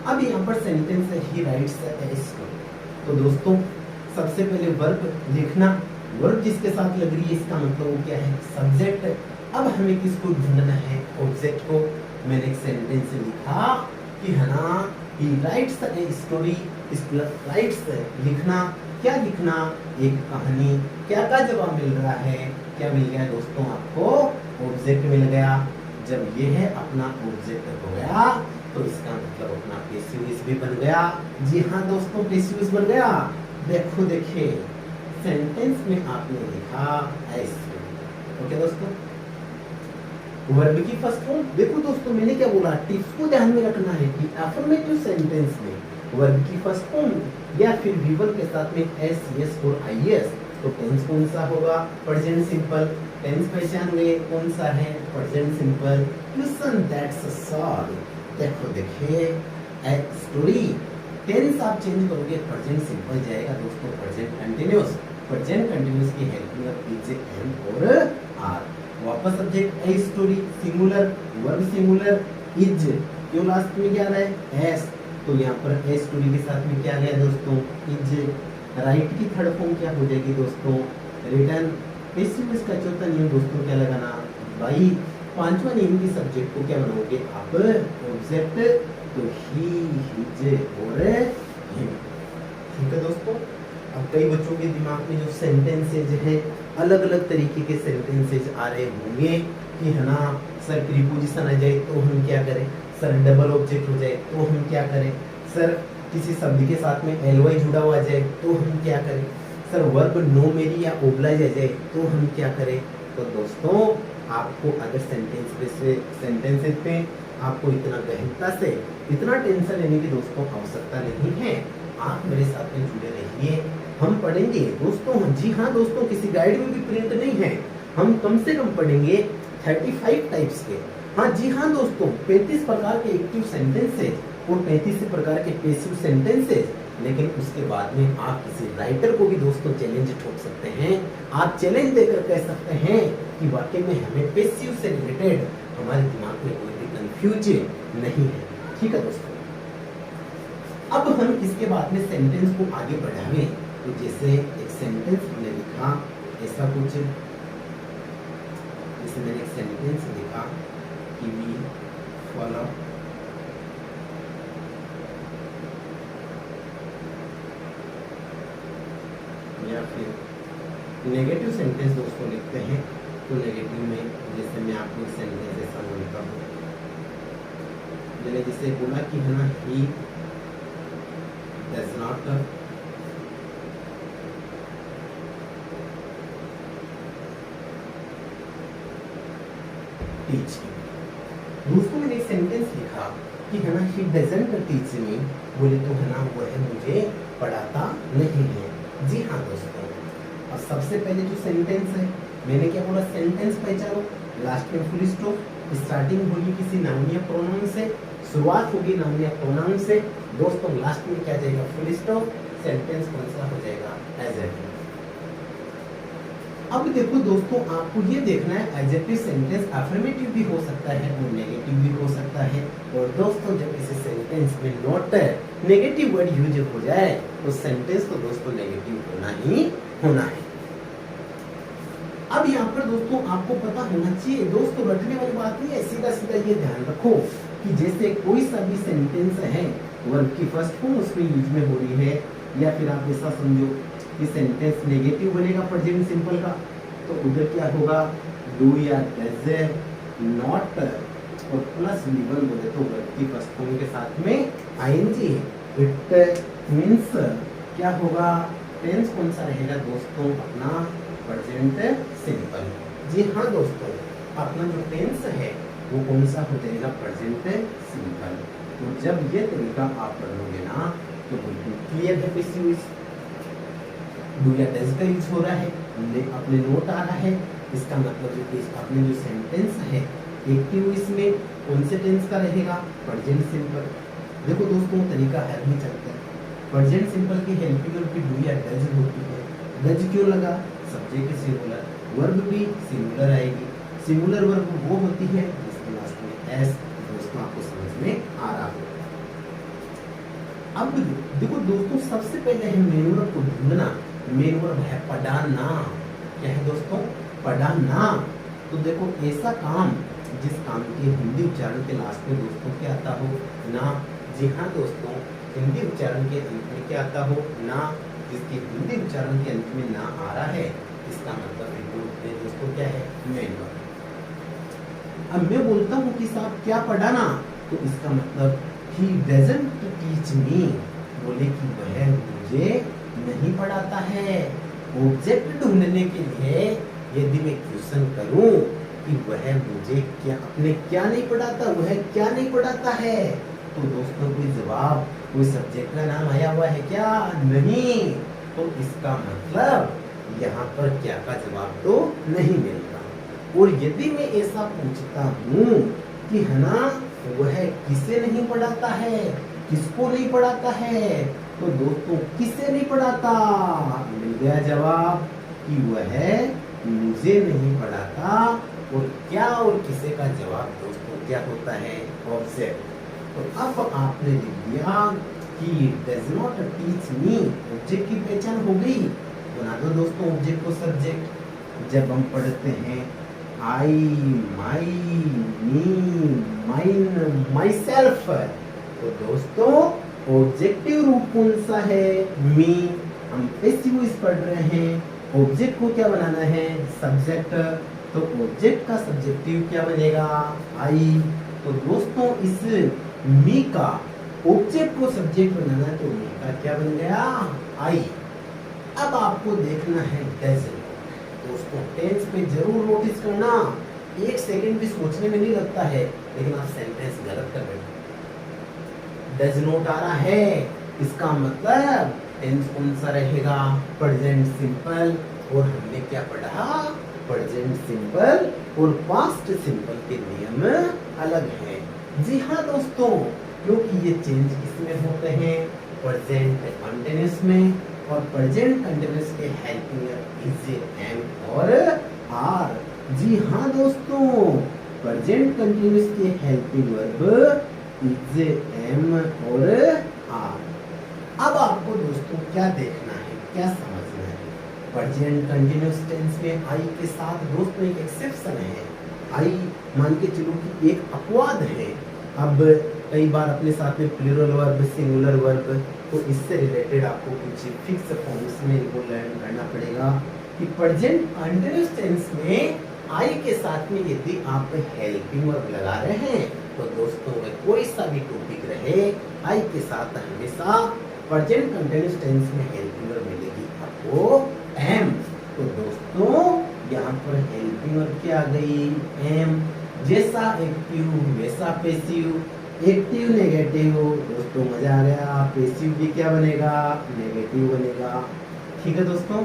अब यहाँ पर सेंटेंस है ही राइट्स ए स्टोरी। तो दोस्तों सबसे पहले वर्ब लिखना। वर्ब जिसके साथ लग रही है इसका मतलब वो क्या है? सब्जेक्ट। अब हमें किसको ढूंढना है? ऑब्जेक्ट को। मैंने एक सेंटेंस लिखा कि है ना ही राइट्स ए स्टोरी। इस राइट्स लिखना, क्या लिखना? एक कहानी। क्या का जवाब मिल रहा है? क्या मिल गया दोस्तों आपको? ऑब्जेक्ट मिल गया। जब ये है अपना ऑब्जेक्ट हो गया तो इसका मतलब अपना पैसिव वॉइस भी बन गया। जी हाँ दोस्तों, पैसिव वॉइस बन गया। देखो देखिए सेंटेंस में आपने लिखा ऐसे। ओके दोस्तों, वर्ब की फर्स्ट फॉर्म देखो दोस्तों, मैंने क्या बोला? टिप्स को ध्यान में रखना है कि अफर्मेटिव सेंटेंस में वर्ब की फर्स्ट फॉर्म या फिर वी1 के साथ में एस, यस और आईएस। तो टेंस कौन सा होगा? Present simple. टेंस पहचान गए कौन सा है? Present simple. Listen that's solve. देखो देखिए ए स्टोरी। टेंस आप चेंज करोगे प्रेजेंट सिंपल जाएगा दोस्तों प्रेजेंट कंटिन्यूअस। प्रेजेंट कंटिन्यूअस की हेल्पिंग ऑफ इज, एम और आर। वापस subject a story singular, verb singular, is. क्यों लास्ट में क्या आ रहा है? एस। तो यहाँ पर ए स्टोरी के साथ में क्या गया दोस्तों? इज। राइट की थर्ड फॉर्म क्या हो जाएगी दोस्तों? रिटर्न। पैसिव वॉइस का चौथा नियम दोस्तों क्या लगाना? बाई। पांचवा नियम की सब्जेक्ट को क्या बनाओगे आप? ऑब्जेक्ट। तो ही, हिज और हिम। ठीक है दोस्तों। अब कई बच्चों के दिमाग में जो सेंटेंसेज है अलग अलग तरीके के सेंटेंसेज आ रहे होंगे कि है ना सर प्रीपोजिशन आ जाए तो हम क्या करें? सर डबल ऑब्जेक्ट हो जाए तो हम क्या करें? सर किसी शब्द के साथ में एलवाई जुड़ा हुआ जाए तो हम क्या करें? सर वर्ब नो मेरी या ओब्लाइज आ जाए तो हम क्या करें? तो दोस्तों आपको अगर सेंटेंसेस पे आपको इतना गहनता से इतना टेंशन लेने की दोस्तों आवश्यकता नहीं है। आप मेरे साथ में जुड़े रहिए, हम पढ़ेंगे दोस्तों। जी हाँ दोस्तों, किसी गाइड में भी प्रिंट नहीं है। हम कम से कम पढ़ेंगे 35 टाइप्स के। हाँ जी हाँ दोस्तों, 35 प्रकार के एक्टिव सेंटेंसेस और 35 प्रकार के पैसिव सेंटेंसेस। लेकिन उसके बाद में आप किसी राइटर को भी दोस्तों चैलेंज ठोक सकते हैं। आप चैलेंज देकर कह सकते हैं कि वाकई में हमें पैसिव से रिलेटेड हमारे दिमाग में कोई भी कंफ्यूज नहीं है। ठीक है दोस्तों, अब हम इसके बाद में सेंटेंस को आगे बढ़ाएं। तो जैसे एक सेंटेंस हमने लिखा ऐसा कुछ, जैसे मैंने एक सेंटेंस लिखा कि वी फॉलो या फिर नेगेटिव सेंटेंस दोस्तों लिखते हैं। तो नेगेटिव में जैसे मैं आपको एक सेंटेंस ऐसा बोलता हूँ, मैंने जैसे बोला कि है ना, he does not teach me. दोस्तों मैंने एक सेंटेंस लिखा कि है ना, ही डजंट टीच मी, बोले तो है ना वह मुझे पढ़ाता नहीं है। जी हाँ दोस्तों, अब सबसे पहले जो सेंटेंस है मैंने क्या बोला, सेंटेंस पहचानो, लास्ट में फुल स्टॉप, स्टार्टिंग होगी किसी नाउन या प्रोनाउन से, शुरुआत होगी नाउन या प्रोनाउन से, दोस्तों लास्ट में क्या जाएगा, फुल स्टॉप, सेंटेंस कौन सा हो जाएगा, एडजेक्टिव। अब देखो दोस्तों, आपको ये देखना है एडजेक्टिव सेंटेंस अफर्मेटिव भी हो सकता है और नेगेटिव भी हो सकता है। और दोस्तों जब किसी सेंटेंस में नॉट नेगेटिव वर्ड यूज हो जाए तो सेंटेंस तो दोस्तों नेगेटिव होना ही होना है। अब यहाँ पर दोस्तों आपको पता होना चाहिए, दोस्तों रटने वाली बात नहीं है, सीधा सीधा ये ध्यान रखो कि जैसे कोई सा भी सेंटेंस है वर्ब की फर्स्ट फॉर्म उसमें यूज में हो रही है, या फिर आप ऐसा समझो कि सेंटेंस नेगेटिव बनेगा प्रेजेंट सिंपल का, तो उधर क्या होगा, डू या डज नॉट और प्लस V1 बोले तो वर्ब की फर्स्ट फॉर्म के साथ में आईएनजी। इट मींस क्या होगा, टेंस कौन सा रहेगा दोस्तों, अपना प्रेजेंट सिंपल। जी हाँ दोस्तों, अपना जो टेंस है वो कौन सा हो जाएगा, प्रेजेंट सिंपल। तो जब ये तरीका आप पढ़ोगे ना तो बिल्कुल क्लियर है। पैसिव डू या डज का यूज हो रहा है, अपने नोट आ रहा है, इसका मतलब जो अपने जो सेंटेंस है एक्टिव इसमें कौन से टेंस का रहेगा, प्रेजेंट सिंपल। देखो दोस्तों तरीका है नहीं चलता है, प्रेजेंट सिंपल की हेल्पिंग वर्ब की डू या डज होती है। डज क्यों लगा, सब्जेक्ट सिंगुलर, वर्ब भी सिंगुलर आएगी। सिंगुलर वर्ब वो होती है जिसके लास्ट में एस, दोस्तों आपको समझ में आ रहा हो। अब देखो दोस्तों, सबसे पहले है मेन वर्ब को ढूंढना। मेन वर्ब है पढ़ाना। क्या है दोस्तों, पढ़ाना। तो देखो ऐसा काम जिस काम के हिंदी उच्चारण के लास्ट में दोस्तों क्या आता हो, ना। जी हाँ दोस्तों, हिंदी उच्चारण के अंत में क्या आता हो, ना। जिसके हिंदी उच्चारण के अंत में ना आ रहा है इसका मतलब बिल्कुल दोस्तों क्या है, मेन वर्ब। अब मैं बोलता हूँ कि साहब क्या पढ़ाना, तो इसका मतलब he doesn't teach me, बोले कि वह मुझे नहीं पढ़ाता है। ऑब्जेक्ट ढूंढने के लिए यदि मैं क्वेश्चन करूं कि वह मुझे क्या, अपने क्या नहीं पढ़ाता, वह क्या नहीं पढ़ाता है, तो दोस्तों कोई जवाब, कोई सब्जेक्ट का नाम आया हुआ है क्या, नहीं। तो इसका मतलब यहाँ पर क्या का जवाब तो नहीं मिलता। और यदि मैं ऐसा पूछता हूँ कि है ना वह किसे नहीं पढ़ाता है, किसको नहीं पढ़ाता है, तो दोस्तों किसे नहीं पढ़ाता, मिल गया जवाब कि वह मुझे नहीं पढ़ाता। और क्या और किसे का जवाब दोस्तों क्या होता है, ऑब्जेक्ट। तो अब आपने लिख दिया कि does not teach me, object की पहचान हो गई। बना दो दोस्तों ऑब्जेक्ट को सब्जेक्ट। जब हम पढ़ते हैं आई, माई, मी, माइन, माई सेल्फ, तो दोस्तों ऑब्जेक्टिव रूप कौन सा है, मी। हम पैसिव वॉइस पढ़ रहे हैं, ऑब्जेक्ट को क्या बनाना है, सब्जेक्ट। तो ऑब्जेक्ट का सब्जेक्टिव क्या बनेगा, आई। तो दोस्तों इस मी का ऑब्जेक्ट को सब्जेक्ट बनाना है, तो मी का क्या बन गया, आई। अब आपको देखना है डज। दोस्तों टेंस पे जरूर नोटिस करना, एक सेकंड भी सोचने में नहीं लगता है, लेकिन आप सेंटेंस गलत कर बैठे। डज नॉट आ रहा है, इसका मतलब टेंस कौन सा रहेगा, प्रेजेंट सिंपल। और हमने क्या पढ़ा, प्रेजेंट सिंपल और पास्ट सिंपल के नियम अलग हैं। जी हाँ दोस्तों, क्योंकि ये चेंज किसमें होते हैं, प्रेजेंट कंटिन्यूस में, और प्रेजेंट कंटिन्यूस के हेल्पिंग इज एम और आर। जी हाँ दोस्तों, प्रेजेंट कंटिन्यूस के हेल्पिंग वर्ब इज एम और आर। अब आपको दोस्तों क्या देखना है, क्या समझना है, प्रेजेंट कंटिन्यूस टेंस में आई के साथ दोस्तों एक एक्सेप्शन है। आई मान के चलो कि एक अपवाद है। अब कई बार अपने साथ में प्लूरल वर्ब, सिंगुलर वर्ब, तो इससे रिलेटेड आपको कुछ फिक्स फॉर्म्स में इनको लर्न करना पड़ेगा कि प्रेजेंट कंटिन्यूस टेंस में आई के साथ में यदि आप हेल्पिंग वर्ब लगा रहे हैं तो दोस्तों वह कोई सा भी टॉपिक रहे, आई के साथ हमेशा प्रेजेंट कंटिन्यूस टेंस में हेल्पिंग वर्ब मिलेगी आपको एम। तो दोस्तों यहाँ पर हेल्पिंग वर्ब क्या आ गई, एम। जैसा एक्टिव वैसा पैसिव, एक्टिव नेगेटिव, दोस्तों मजा आ गया, पैसिव भी क्या बनेगा, नेगेटिव बनेगा। ठीक है दोस्तों,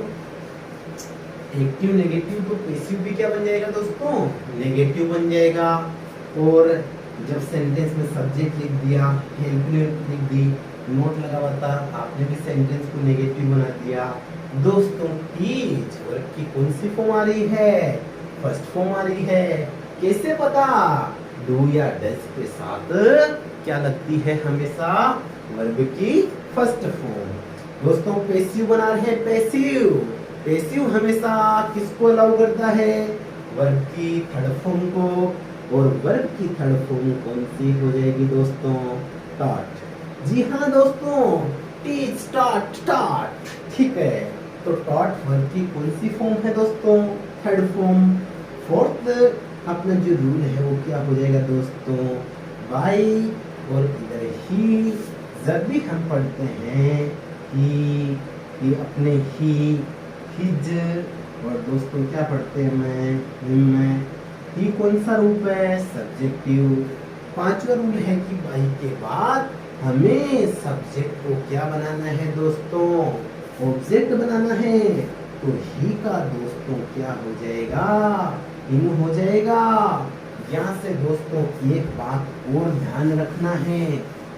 एक्टिव नेगेटिव तो पैसिव भी क्या बन जाएगा दोस्तों, नेगेटिव बन जाएगा। और जब सेंटेंस में सब्जेक्ट लिख दिया, हेल्पिंग लिख दी, नोट लगा हुआ था, आपने भी सेंटेंस को नेगेटिव बना दिया। दोस्तों टीच वर्ब की कौन सी फॉर्म आ रही है, फर्स्ट फॉर्म आ रही है। कैसे पता, डू या डज के साथ क्या लगती है हमेशा, वर्ब की फर्स्ट फॉर्म। दोस्तों पैसिव बना रहे हैं, पैसिव, पैसिव हमेशा किसको अलाउ करता है, वर्ब की थर्ड फॉर्म को, और वर्ब की थर्ड फॉर्म कौन सी हो जाएगी दोस्तों, टॉट। जी हाँ दोस्तों, टीच, टॉट, टॉट। ठीक है, तो टॉट वर्ब की कौन सी फॉर्म है दोस्तों, थर्ड फॉर्म। फोर्थ अपना जो रूल है वो क्या हो जाएगा दोस्तों, बाई, और इधर ही जब भी हम पढ़ते हैं ही अपने हिज, और दोस्तों क्या पढ़ते हैं मैं, ही कौन सा रूप है, सब्जेक्टिव। पांचवा रूल है कि बाई के बाद हमें सब्जेक्ट को क्या बनाना है दोस्तों, ऑब्जेक्ट बनाना है। तो ही का दोस्तों क्या हो जाएगा, इन हो जाएगा। यहाँ से दोस्तों एक बात और ध्यान रखना है,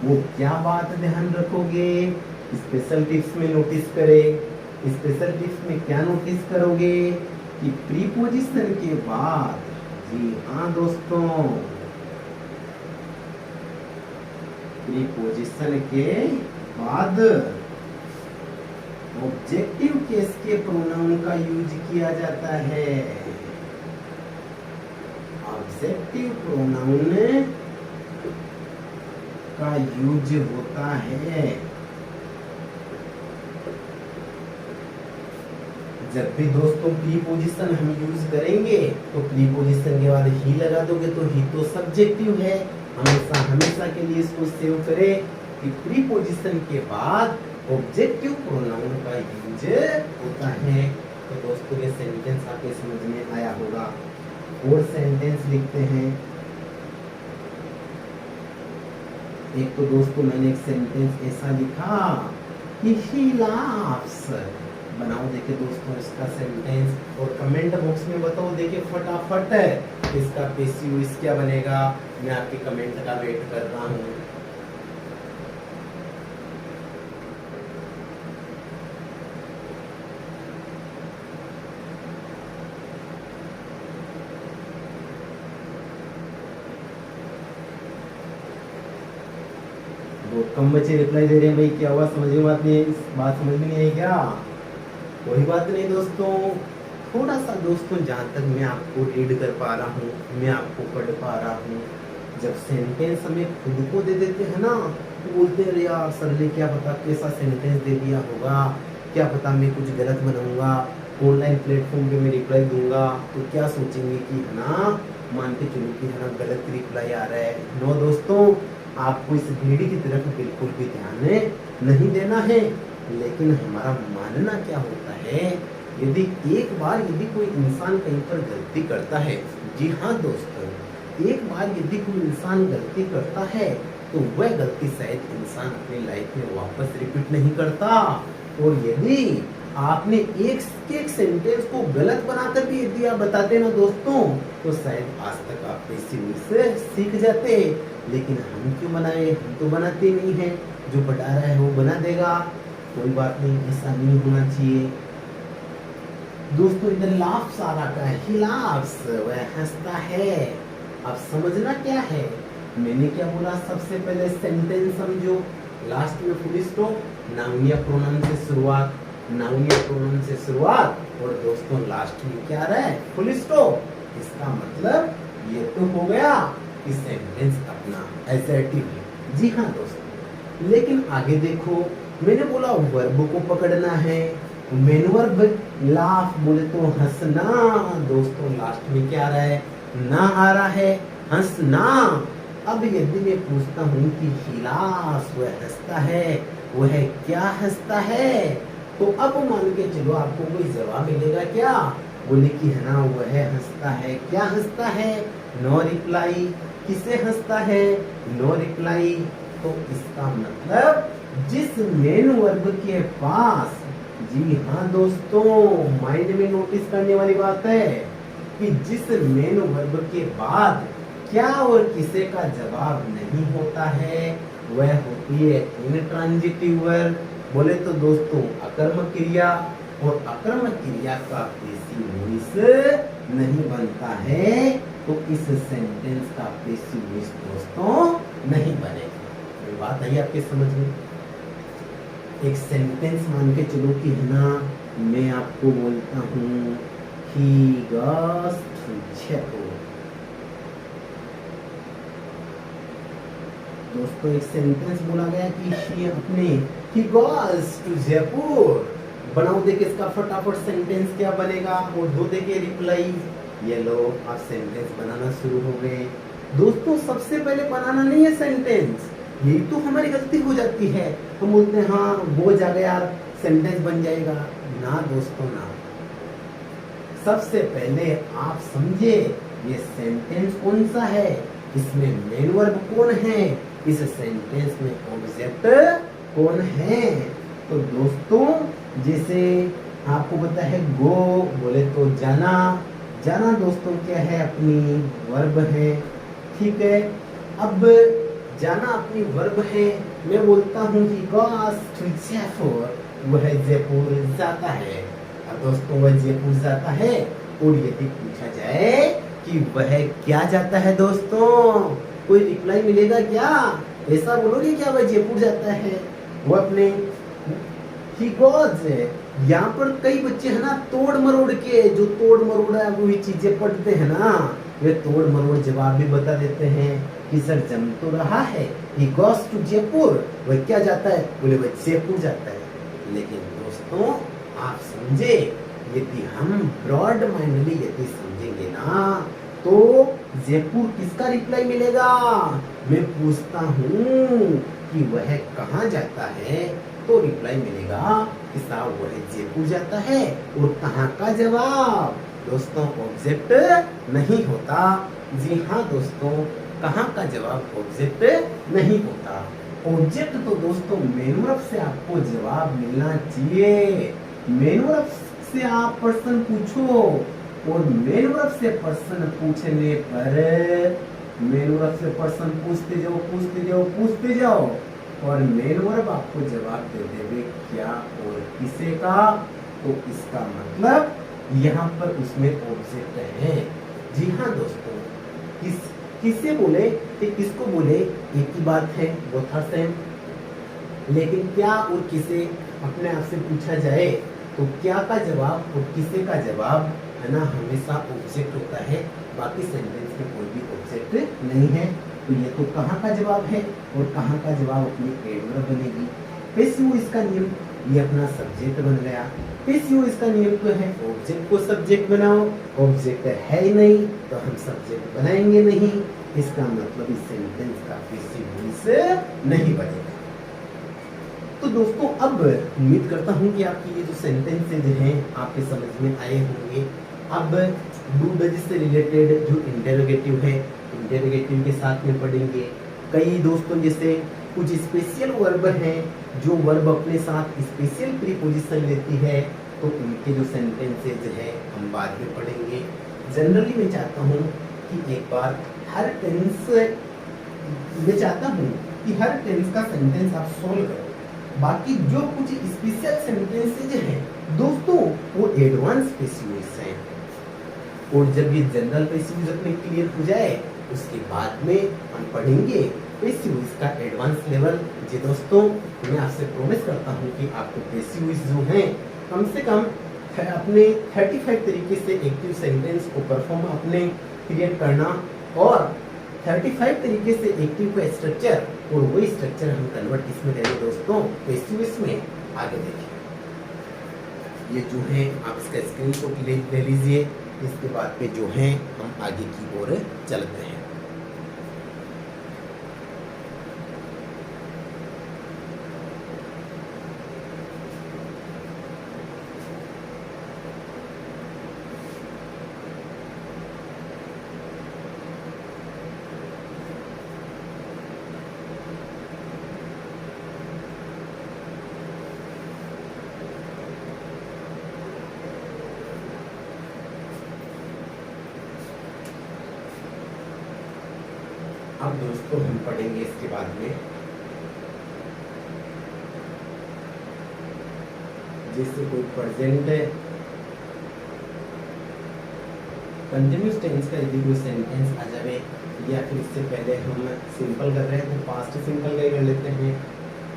वो क्या बात ध्यान रखोगे, स्पेशल टिप्स में नोटिस करें। स्पेशल टिप्स में क्या नोटिस करोगे कि प्रीपोजिशन के बाद, जी हाँ दोस्तों, प्रीपोजिशन के बाद ऑब्जेक्टिव केस के प्रोनाउन का यूज किया जाता है। ऑब्जेक्टिव प्रोनाउन का यूज होता है जब भी दोस्तों प्रीपोजिशन हम यूज करेंगे, तो प्रीपोजिशन के बाद ही लगा दोगे तो ही तो सब्जेक्टिव है। हमेशा हमेशा के लिए इसको सेव करें कि प्रीपोजिशन के बाद ऑब्जेक्टिव प्रोनाउन का यूज होता है। तो दोस्तों ये सेंटेंस आपके समझ में आया होगा। और सेंटेंस लिखते हैं। एक तो दोस्तों मैंने एक सेंटेंस ऐसा लिखा कि he laughs, बनाओ देखिए दोस्तों इसका सेंटेंस, और कमेंट बॉक्स में बताओ देखिए फटाफट इसका पैसिव वॉइस क्या बनेगा। मैं आपके कमेंट का वेट कर रहा हूँ। बहुत कम बच्चे रिप्लाई दे रहे हैं, भाई क्या हुआ, समझ में बात नहीं, बात समझ में नहीं आई क्या। कोई बात नहीं दोस्तों, थोड़ा सा दोस्तों जहाँ तक मैं आपको रीड कर पा रहा हूँ, मैं आपको पढ़ पा रहा हूँ, जब सेंटेंस हमें खुद को दे देते हैं ना, तो बोलते हैं यार सर ने क्या पता कैसा सेंटेंस दे दिया होगा, क्या पता मैं कुछ गलत बनाऊंगा, ऑनलाइन प्लेटफॉर्म पे मैं रिप्लाई दूंगा तो क्या सोचेंगे कि है ना, मान के चलो कि है ना गलत रिप्लाई आ रहा है। नो दोस्तों, आपको इस वीडियो की तरफ बिल्कुल भी ध्यान नहीं देना है, लेकिन हमारा मानना क्या होता है, यदि एक बार यदि कोई इंसान कहीं पर गलती करता है, जी हाँ दोस्तों, एक बार यदि कोई इंसान गलती करता है तो वह गलती शायद इंसान अपनी लाइफ में वापस रिपीट नहीं करता। और यदि आपने एक सेंटेंस को गलत बनाकर भी यदि आप बताते ना दोस्तों, तो शायद आज तक आप इसी से सीख जाते। लेकिन हम क्यों बनाए? हम तो बनाते नहीं हैं। जो बता रहा है वो बना देगा, कोई बात नहीं, ऐसा नहीं होना चाहिए। दोस्तों इधर लाफ्स आ रहा है, ही लाफ्स, वह हंसता है। अब समझना क्या है, मैंने क्या बोला? सबसे पहले सेंटेंस समझो, लास्ट में फुल स्टॉप, नाउन या प्रोनाउन से शुरुआत, नाउन या प्रोनाउन से शुरुआत, और दोस्तों लास्ट में क्या रहा है? Full stop. इसका मतलब ये तो हो गया कि सेंटेंस अपना असर्टिव है। जी हाँ दोस्तों, लेकिन आगे देखो, मैंने बोला वर्ब को पकड़ना है। मेन वर्ब लाफ बोले तो हंसना। दोस्तों लास्ट में क्या आ रहा है? ना आ रहा है, हंसना। अब यदि मैं पूछता हूँ कि हिलास, वह हंसता है, वह क्या हंसता है, तो अब मान के चलो आपको कोई जवाब मिलेगा क्या? बोले कि है ना, वह हंसता है। क्या हंसता है? No reply. किसे हंसता है? No reply. तो इसका मतलब जिस मेन वर्ब के पास, जी हाँ दोस्तों, माइंड में नोटिस करने वाली बात है कि जिस मेन वर्ब के बाद क्या और किसे का जवाब नहीं होता है, वह होती है इंट्रांजिटिव वर्ब। बोले तो दोस्तों अकर्मक क्रिया, और अकर्मक क्रिया का पैसिव वॉइस नहीं बनता है, तो इस सेंटेंस का पैसिव वॉइस दोस्तों नहीं बनेगा। ये बात आई आपके समझ में? एक सेंटेंस मान के चलो कि है ना, मैं आपको बोलता हूँ he goes to Jaipur। दोस्तों एक सेंटेंस बोला गया कि he goes to जयपुर। बनाओ देखिए इसका फटाफट सेंटेंस क्या बनेगा, और दो देखिए रिप्लाई। ये लो, आप सेंटेंस बनाना शुरू हो गए। दोस्तों सबसे पहले बनाना नहीं है सेंटेंस, यही तो हमारी गलती हो जाती है। हम बोलते हैं हाँ वो जा गया यार, सेंटेंस बन जाएगा। ना दोस्तों ना, सबसे पहले आप समझे ये सेंटेंस कौन सा है, इसमें मेन वर्ब कौन है, इस सेंटेंस में ऑब्जेक्ट कौन है। तो दोस्तों जैसे आपको पता है गो बोले तो जाना। जाना दोस्तों क्या है? अपनी वर्ब है, ठीक है। अब जाना अपनी वर्ब है, मैं बोलता हूँ कि goes to जयपुर, वह जयपुर जाता है। अब दोस्तों वह जयपुर जाता है, और यदि पूछा जाए कि वह क्या जाता है, दोस्तों कोई रिप्लाई मिलेगा क्या? ऐसा बोलोगे क्या वह जयपुर जाता है? वो अपने he goes। यहाँ पर कई बच्चे है ना तोड़ मरोड़ के, जो तोड़ मरोड़ है वही चीजें पढ़ते हैं ना, वे तोड़ मरोड़ जवाब भी बता देते हैं कि सर जम तो रहा है, he goes to जयपुर, वह क्या जाता है? बोले वह जयपुर जाता है। लेकिन दोस्तों आप समझे, यदि हम ब्रॉड माइंडली यदि समझेंगे ना, तो जयपुर किसका रिप्लाई मिलेगा? मैं पूछता हूँ कि वह कहाँ जाता है, तो रिप्लाई मिलेगा कि साहब वह जयपुर जाता है। और कहाँ का जवाब दोस्तों ऑब्जेक्ट नहीं होता। जी हाँ दोस्तों, कहाँ का जवाब ऑब्जेक्ट नहीं होता। ऑब्जेक्ट तो दोस्तों मेन वर्ब से आपको जवाब मिलना चाहिए। मेन वर्ब से आप प्रश्न पूछो, और मेन वर्ब से प्रश्न पूछने पर मेन वर्ब से प्रश्न पूछते जाओ पूछते जाओ पूछते जाओ, और मेन वर्ब आपको जवाब दे देवे क्या और किसे का। तो इसका मतलब यहाँ पर उसमें ऑब्जेक्ट है। जी हाँ दोस्तों, किसे बोले कि किसको बोले एक ही बात है, वो था सेम। लेकिन क्या और किसे अपने आप से पूछा जाए तो क्या का जवाब और किसे का जवाब है ना हमेशा ऑब्जेक्ट होता है, बाकी सेंटेंस में कोई भी ऑब्जेक्ट नहीं है। तो ये तो कहाँ का जवाब है, और कहाँ का जवाब अपनी एडवर्ब बनेगी। पैसिव इसका नियम, ये अपना सब्जेक्ट बन गया। पैसिव इसका नियम तो है ऑब्जेक्ट को सब्जेक्ट बनाओ, ऑब्जेक्ट है ही नहीं तो हम सब्जेक्ट बनाएंगे नहीं, इसका मतलब इस सेंटेंस का पैसिव वॉइस नहीं बनेगा। तो दोस्तों अब उम्मीद करता हूँ कि आपकी ये जो सेंटेंसेज हैं आपके समझ में आए होंगे। अब डू डज से रिलेटेड जो इंटेरोगेटिव है, इंटेरोगेटिव के साथ में पढ़ेंगे। कई दोस्तों जैसे कुछ स्पेशल वर्ब हैं, जो वर्ब अपने साथ स्पेशल प्रीपोजिशन लेती है, तो उनके जो सेंटेंसेज है हम बाद में पढ़ेंगे। जनरली मैं चाहता हूँ कि एक बार हर टेंस मैं चाहता हूँ कि हर टेंस का सेंटेंस आप सोल्व करो। बाकी जो कुछ स्पेशल सेंटेंसेज हैं दोस्तों वो एडवांस पैसिव वॉइस हैं, और जब ये जनरल पैसिव वॉइस अपने क्लियर हो जाए उसके बाद में हम पढ़ेंगे पैसिव वॉइस का एडवांस लेवल। जी दोस्तों, मैं आपसे प्रॉमिस करता हूँ कि आपको पैसिव वॉइस जो हैं कम से कम अपने 35 तरीके से एक्टिव सेंटेंस को परफॉर्म अपने क्रिएट करना, और 35 तरीके से एक्टिव का स्ट्रक्चर, और वही स्ट्रक्चर हम कन्वर्ट किसमें करेंगे दोस्तों, पैसिव वॉइस में। आगे देखिए, ये जो है आप इसका स्क्रीनशॉट ले लीजिए। इसके बाद पे जो है हम आगे की ओर चलते हैं। अब दोस्तों हम पढ़ेंगे इसके बाद में जैसे कोई प्रेजेंट कंटिन्यूअस टेंस का यदि कोई सेंटेंस आ जाए, या फिर इससे पहले हम सिंपल कर रहे हैं तो पास्ट सिंपल का ही कर लेते हैं।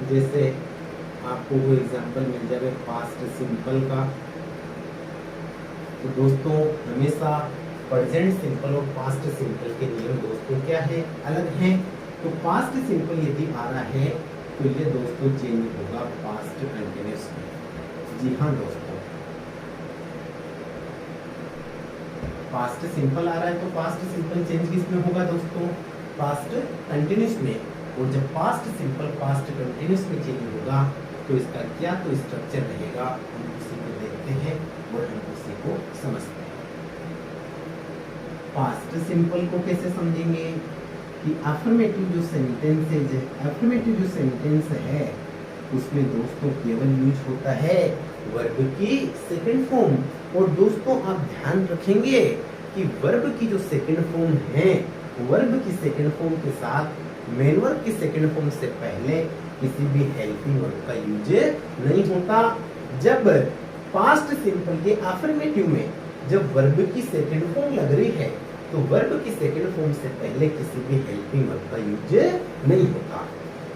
जैसे आपको कोई एग्जांपल मिल जाए पास्ट सिंपल का, तो दोस्तों हमेशा प्रेजेंट सिंपल और पास्ट सिंपल के नियम दोस्तों क्या है, अलग हैं। तो पास्ट सिंपल यदि आ रहा है तो ये दोस्तों चेंज होगा पास्ट कंटिन्यूअस में। जी हाँ दोस्तों, पास्ट सिंपल आ रहा है तो पास्ट सिंपल चेंज किस में होगा दोस्तों, पास्ट कंटिन्यूअस में। और जब पास्ट सिंपल पास्ट कंटिन्यूअस में चेंज होगा तो इसका क्या तो स्ट्रक्चर रहेगा, हम उसी को देखते हैं और हम उसी को समझते हैं। पास्ट सिंपल को कैसे समझेंगे कि अफर्मेटिव जो सेंटेंसेज है, अफर्मेटिव जो सेंटेंस है उसमें दोस्तों केवल यूज होता है वर्ब की सेकंड फॉर्म। और दोस्तों आप ध्यान रखेंगे कि वर्ब की जो सेकंड फॉर्म है, वर्ब की सेकंड फॉर्म के साथ मेन वर्ब की सेकंड फॉर्म से पहले किसी भी हेल्पिंग वर्ब का यूज नहीं होता। जब पास्ट सिंपल के अफर्मेटिव में जब वर्ब की सेकंड फॉर्म लग रही है तो वर्ब की सेकंड फॉर्म से पहले किसी भी हेल्पिंग वर्ब का यूज नहीं होता।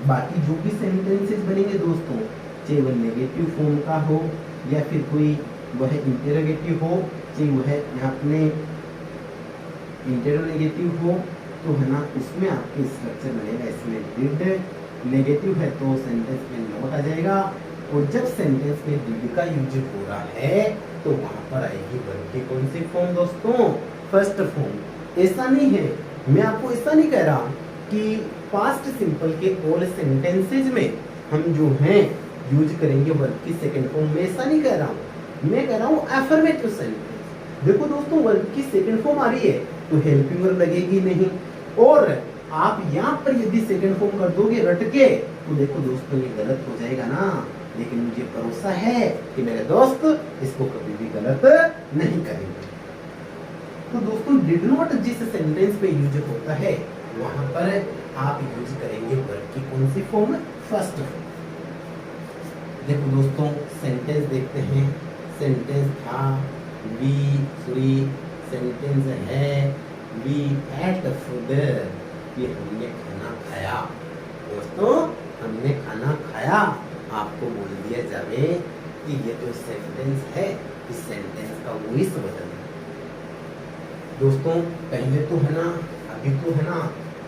बाकी जो भी सेंटेंसेस बनेंगे दोस्तों, चाहे वह नेगेटिव फॉर्म का हो या फिर कोई वह इंटेरोगेटिव हो, चाहे वह यहाँ अपने इंटेरोगेटिव हो, तो है ना उसमें आपके स्ट्रक्चर बनेगा। इसमें डिड नेगेटिव है तो सेंटेंस में नॉट आ जाएगा, और जब सेंटेंस में डिड का यूज हो रहा है तो वहां पर आएगी वर्ब की कौन सी फॉर्म दोस्तों, फर्स्ट फॉर्म। ऐसा नहीं है, मैं आपको ऐसा नहीं कह रहा कि पास्ट सिंपल के ऑल सेंटेंसेज में हम जो हैं यूज करेंगे वर्ब की सेकंड फॉर्म में, ऐसा नहीं कह रहा हूँ। मैं कह रहा हूँ अफर्मेटिव सेंटेंस। देखो दोस्तों, वर्ब की सेकंड फॉर्म आ रही है तो हेल्पिंग वर्ब लगेगी नहीं, और आप यहाँ पर यदि सेकंड फॉर्म कर दोगे रट के तो देखो दोस्तों ये गलत हो जाएगा ना। लेकिन मुझे भरोसा है कि मेरे दोस्त इसको कभी भी गलत नहीं करेंगे। तो दोस्तों डिड नॉट जिस सेंटेंस पे यूज होता है वहां पर आप यूज करेंगे वर्ब की कौन सी फॉर्म, फर्स्ट फॉर्म। देखो दोस्तों सेंटेंस देखते हैं। सेंटेंस था सेंटेंस है वी एट फूड, ये हमने खाना खाया। दोस्तों हमने खाना खाया, आपको बोल दिया जावे कि ये जो सेंटेंस है इस सेंटेंस का वॉइस बदल। दोस्तों पहले तो है ना, अभी तो है ना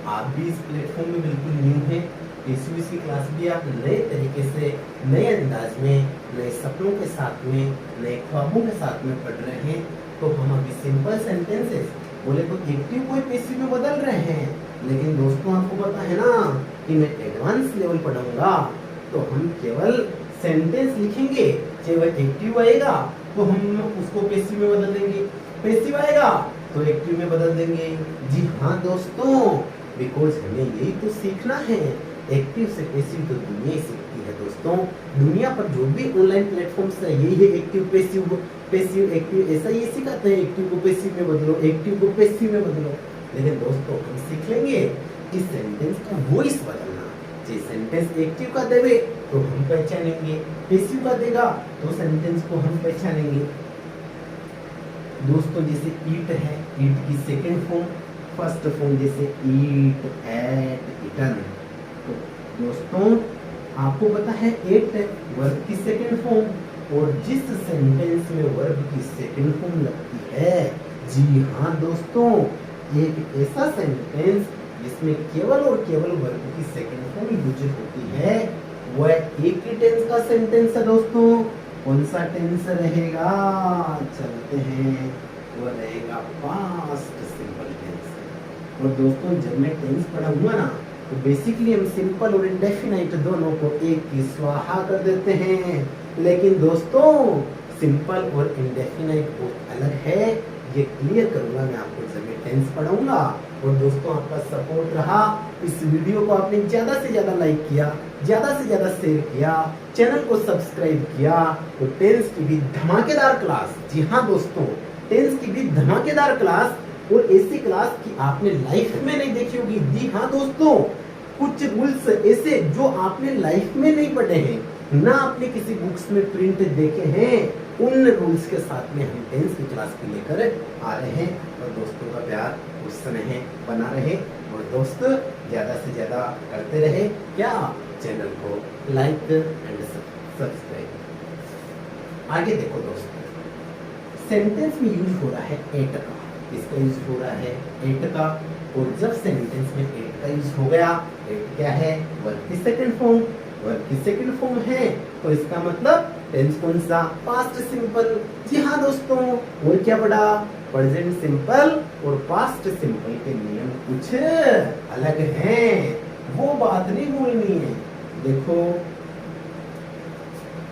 आप भी इस प्लेटफॉर्म में बिल्कुल न्यू हैं। इसी की क्लास भी आप नए तरीके से, नए अंदाज में, नए सपनों के साथ में, नए ख्वाबों के साथ में पढ़ रहे हैं। तो हम अभी सिंपल सेंटेंसेस बोले तो एक्टिव को पैसिव में बदल रहे हैं। लेकिन दोस्तों आपको पता है ना कि मैं एडवांस लेवल पढ़ाऊंगा, तो हम केवल सेंटेंस लिखेंगे, चाहे वह एक्टिव आएगा तो हम उसको पैसिव में बदल देंगे, पैसिव आएगा तो एक्टिव में बदल देंगे। जी हाँ दोस्तों, बिकॉज हमें यही तो सीखना है एक्टिव से पैसिव तो दुनिया ही सीखती है दोस्तों। दुनिया पर जो भी ऑनलाइन प्लेटफॉर्म्स है यही है एक्टिव पैसिव, पैसिव एक्टिव, ऐसा ही सिखाते हैं। एक्टिव को पैसिव में बदलो, एक्टिव को पैसिव में बदलो। लेकिन दोस्तों हम सीख लेंगे इस सेंटेंस का वॉइस बदलना। जे सेंटेंस एक्टिव का देवे तो हम पहचानेंगे, पैसिव का देगा तो सेंटेंस को हम पहचानेंगे। दोस्तों जैसे ईट है, ईट की सेकंड फॉर्म, फर्स्ट फॉर्म जैसे ईट, एट, इटन। तो दोस्तों आपको पता है एट वर्ब की सेकंड फॉर्म, और जिस सेंटेंस में वर्ब की सेकंड फॉर्म लगती है, जी हाँ दोस्तों, एक ऐसा सेंटेंस जिसमें केवल और केवल वर्ब की सेकंड फॉर्म यूज होती है, वह एक ही टेंस का सेंटेंस है दोस्तों। कौन सा टेंस रहेगा? चलते हैं, वो रहेगा पास्ट सिंपल टेंस। और दोस्तों जब मैं टेंस पढ़ाऊंगा ना तो बेसिकली हम सिंपल और इंडेफिनाइट दोनों को एक ही स्वाहा कर देते हैं। लेकिन दोस्तों सिंपल और इंडेफिनाइट बहुत अलग है, ये क्लियर करूंगा मैं आपको जब मैं टेंस पढ़ाऊंगा। और दोस्तों आपका सपोर्ट रहा, इस वीडियो को आपने ज्यादा से ज्यादा लाइक किया, ज्यादा से ज्यादा शेयर किया, चैनल को सब्सक्राइब किया, तो टेंस की भी धमाकेदार क्लास, जी हाँ दोस्तों, टेंस की भी धमाकेदार क्लास, और ऐसी क्लास की आपने लाइफ में नहीं देखी होगी। जी हाँ दोस्तों, कुछ रूल्स ऐसे जो आपने लाइफ में नहीं पढ़े हैं, ना आपने किसी बुक्स में प्रिंट देखे हैं, उन रूल्स के साथ में हम टेंस की क्लास को लेकर आ रहे हैं। और दोस्तों का प्यार उस समय बना रहे, और दोस्त ज्यादा से ज्यादा करते रहे क्या, चैनल को लाइक एंड सब्सक्राइब। आगे देखो दोस्तों, सेंटेंस में यूज हो रहा है एट का, इसका यूज हो रहा है एट का, और जब सेंटेंस में एट का यूज हो गया, एट क्या है? वर्ब की सेकंड फॉर्म, वर्ब की सेकंड फॉर्म है, तो इसका मतलब टेंस कौन सा? Past simple. जी हाँ दोस्तों, और क्या पढ़ा? प्रेजेंट सिंपल और पास्ट सिंपल के नियम कुछ अलग हैं, वो बात नहीं भूलनी है। देखो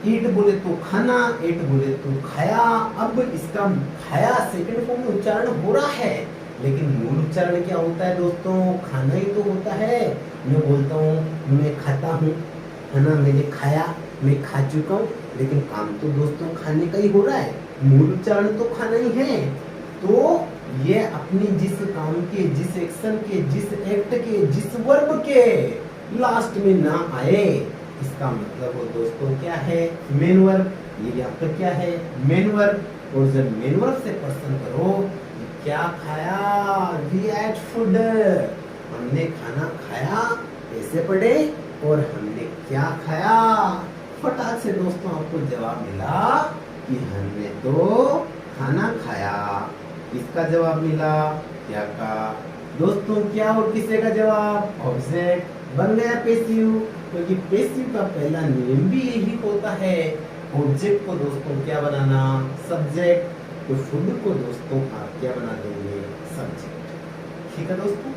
ईट बोले तो खाना, एट बोले तो खाया। अब इसका खाया सेकंड फॉर्म में उच्चारण हो रहा है, लेकिन मूल उच्चारण क्या होता है दोस्तों? खाना ही तो होता है। मैं बोलता हूँ मैं खाता हूँ, है ना, मैंने खाया, मैं खा चुका हूँ, लेकिन काम तो दोस्तों खाने का ही हो रहा है, मूल उच्चारण तो खाना ही है। तो ये अपनी जिस काम के, जिस एक्शन के, जिस एक्ट के, जिस वर्ब के लास्ट में ना आए, इसका मतलब वो दोस्तों क्या है? Main verb. ये यहाँ पर क्या है? Main verb. और जब मेन वर्ब से प्रश्न करो, क्या खाया? वी एट फूड, हमने खाना खाया, ऐसे पढ़े, और हमने क्या खाया? फटाक से दोस्तों आपको जवाब मिला कि हमने तो खाना खाया। इसका जवाब मिला क्या का? दोस्तों क्या और किसे का जवाब? ऑब्जेक्ट बन गया पैसिव, क्योंकि पैसिव का पहला नियम भी यही होता है, ऑब्जेक्ट को दोस्तों क्या बनाना? सब्जेक्ट। तो फूड को दोस्तों आप क्या बना देंगे? सब्जेक्ट। ठीक है दोस्तों,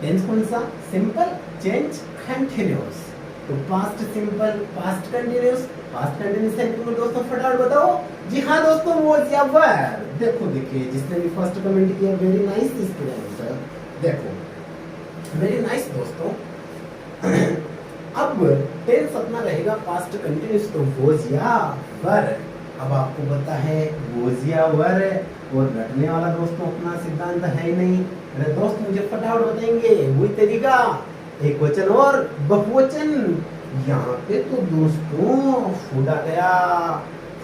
टेंस कौन सा? Simple, change, continuous. तो past simple, past continuous, past continuous helping में दोस्तों फटाफट बताओ। जी हाँ दोस्तों, वाज या वर। देखो देखिए, जिसने भी फर्स्ट कमेंट किया, वेरी नाइस स्टूडेंट। देखो वेरी नाइस दोस्तों। अब टेंस अपना रहेगा पास्ट कंटिन्यूअस, तो वाज या वर। अब आपको पता है वाज या वर, और रटने वाला दोस्तों अपना सिद्धांत है ही नहीं। अरे दोस्त मुझे फटाफट बताएंगे वही तरीका, एक वचन और बहुवचन। यहाँ पे तो दोस्तों फूड आ गया।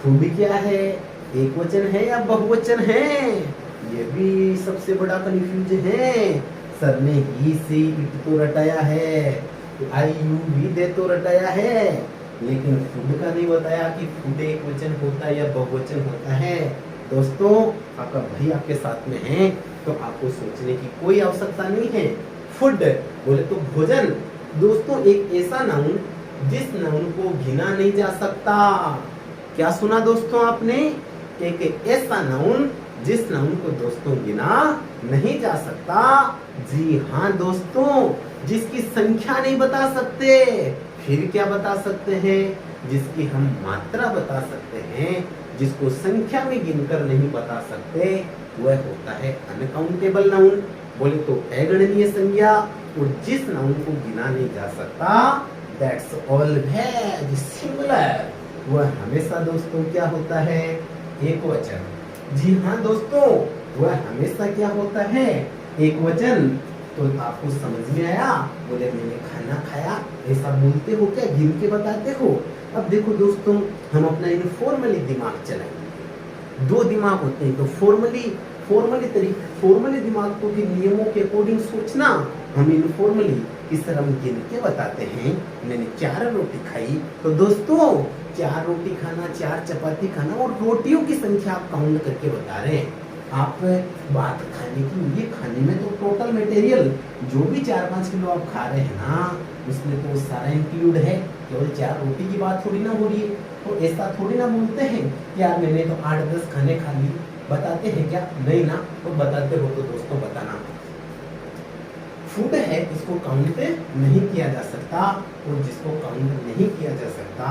फूड क्या है? एक वचन है या बहुवचन है? ये भी सबसे बड़ा कंफ्यूज है। सर ने ही से इट तो रटाया है, आई यू भी दे तो रटाया है, लेकिन फूड का नहीं बताया कि फूड एक वचन होता है या बहुवचन होता है। दोस्तों आपका भाई आपके साथ में है, तो आपको सोचने की कोई आवश्यकता नहीं है। फूड बोले तो भोजन। दोस्तों एक ऐसा नाउन जिस नाउन को गिना नहीं जा सकता। क्या सुना दोस्तों आपने? एक ऐसा नाउन जिस नाउन को दोस्तों गिना नहीं जा सकता। जी हाँ दोस्तों, जिसकी संख्या नहीं बता सकते। फिर क्या बता सकते हैं? जिसकी हम मात्रा बता सकते हैं, जिसको संख्या में गिनकर नहीं बता सकते, वह होता है अनकाउंटेबल नाउन। बोले तो अगणनीय संज्ञा, और जिस नाउन को गिना नहीं जा सकता दैट्स ऑलवेज सिंगुलर, वह हमेशा दोस्तों क्या होता है, एक वचन। जी हाँ दोस्तों, वह हमेशा क्या होता है, एक वचन। तो आपको समझ में आया, बोले मैंने खाना खाया, ऐसा बोलते हो क्या, गिन के बताते हो। अब देखो दोस्तों, हम अपना इनफॉर्मली दिमाग चलाएंगे। दो दिमाग होते हैं, तो फॉर्मली दिमाग को भी नियमों के अकॉर्डिंग सोचना, हम इनफॉर्मली इस तरह हम गिन के बताते हैं। मैंने 4 रोटी खाई, तो दोस्तों 4 रोटी खाना, 4 चपाती खाना, और रोटियों की संख्या आप काउंट करके बता रहे हैं। आप बात खाने की, ये खाने में तो टोटल मटेरियल जो भी 4-5 किलो आप खा रहे हैं ना, उसमें तो सारा इंक्लूड है, केवल 4 रोटी की बात थोड़ी ना हो रही है। तो ऐसा थोड़ी ना बोलते हैं कि यार मैंने तो 8-10 खाने खा लिए, बताते हैं क्या, नहीं ना। तो बताते हो तो दोस्तों बताना। फूड है, इसको काउंट नहीं किया जा सकता, और जिसको काउंट नहीं किया जा सकता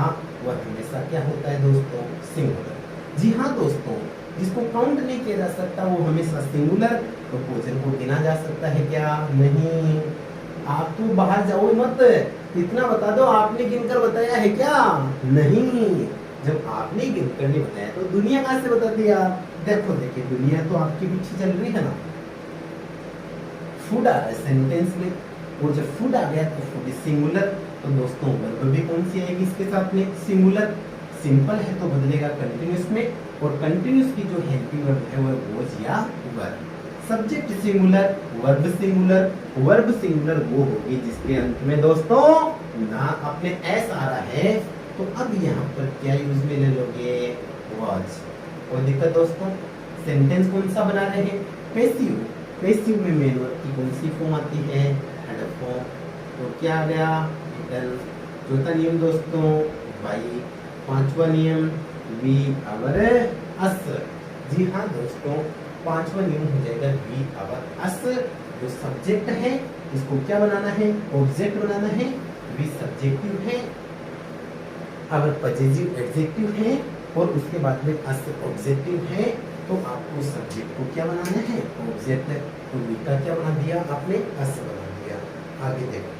वह हमेशा क्या होता है दोस्तों, सिंगुलर। जी हाँ दोस्तों, जिसको काउंट नहीं किया जा सकता वो हमेशा सिंगुलर। तो भोजन को गिना जा सकता है क्या, नहीं। आप तो बाहर जाओ मत, इतना बता दो, आपने गिनकर बताया है क्या, नहीं। जब आपने गिनकर नहीं बताया तो दुनिया कहां से बता दिया। देखो देखिए, दुनिया तो आपके पीछे चल रही है ना। फूड आ रहा है सेंटेंस में, और जब फूड आ गया तो फूड सिंगुलर। तो दोस्तों वर्ब भी कौन सी आएगी इसके साथ में, सिंगुलर। सिंपल है तो बदलेगा कंटिन्यूस में, और कंटिन्यूस की जो हेल्पिंग वर्ब है वह वॉज या वर। सब्जेक्ट सिंगुलर, वर्ब सिंगुलर वो होगी जिसके अंत में दोस्तों ना अपने एस आ रहा है। तो अब यहाँ पर क्या यूज में ले लोगे, वॉज। और दिक्कत दोस्तों, सेंटेंस कौन सा बना रहे हैं, पैसिव। पैसिव में मेन वर्ब की कौन सी फॉर्म आती है, हेड फॉर्म। तो क्या आ गया, रिटर्न। चौथा नियम दोस्तों बाई। पांचवा नियम वी आवर अस। जी हाँ दोस्तों, पांचवा नियम हो जाएगा वी आवर अस। जो सब्जेक्ट है इसको क्या बनाना है, ऑब्जेक्ट बनाना है। वी सब्जेक्टिव है, अगर पजेसिव एडजेक्टिव है, और उसके बाद में अस ऑब्जेक्टिव है। तो आपको सब्जेक्ट को क्या बनाना है, ऑब्जेक्ट। तो वी का क्या बना दिया आपने, अस बना दिया। आगे देखो,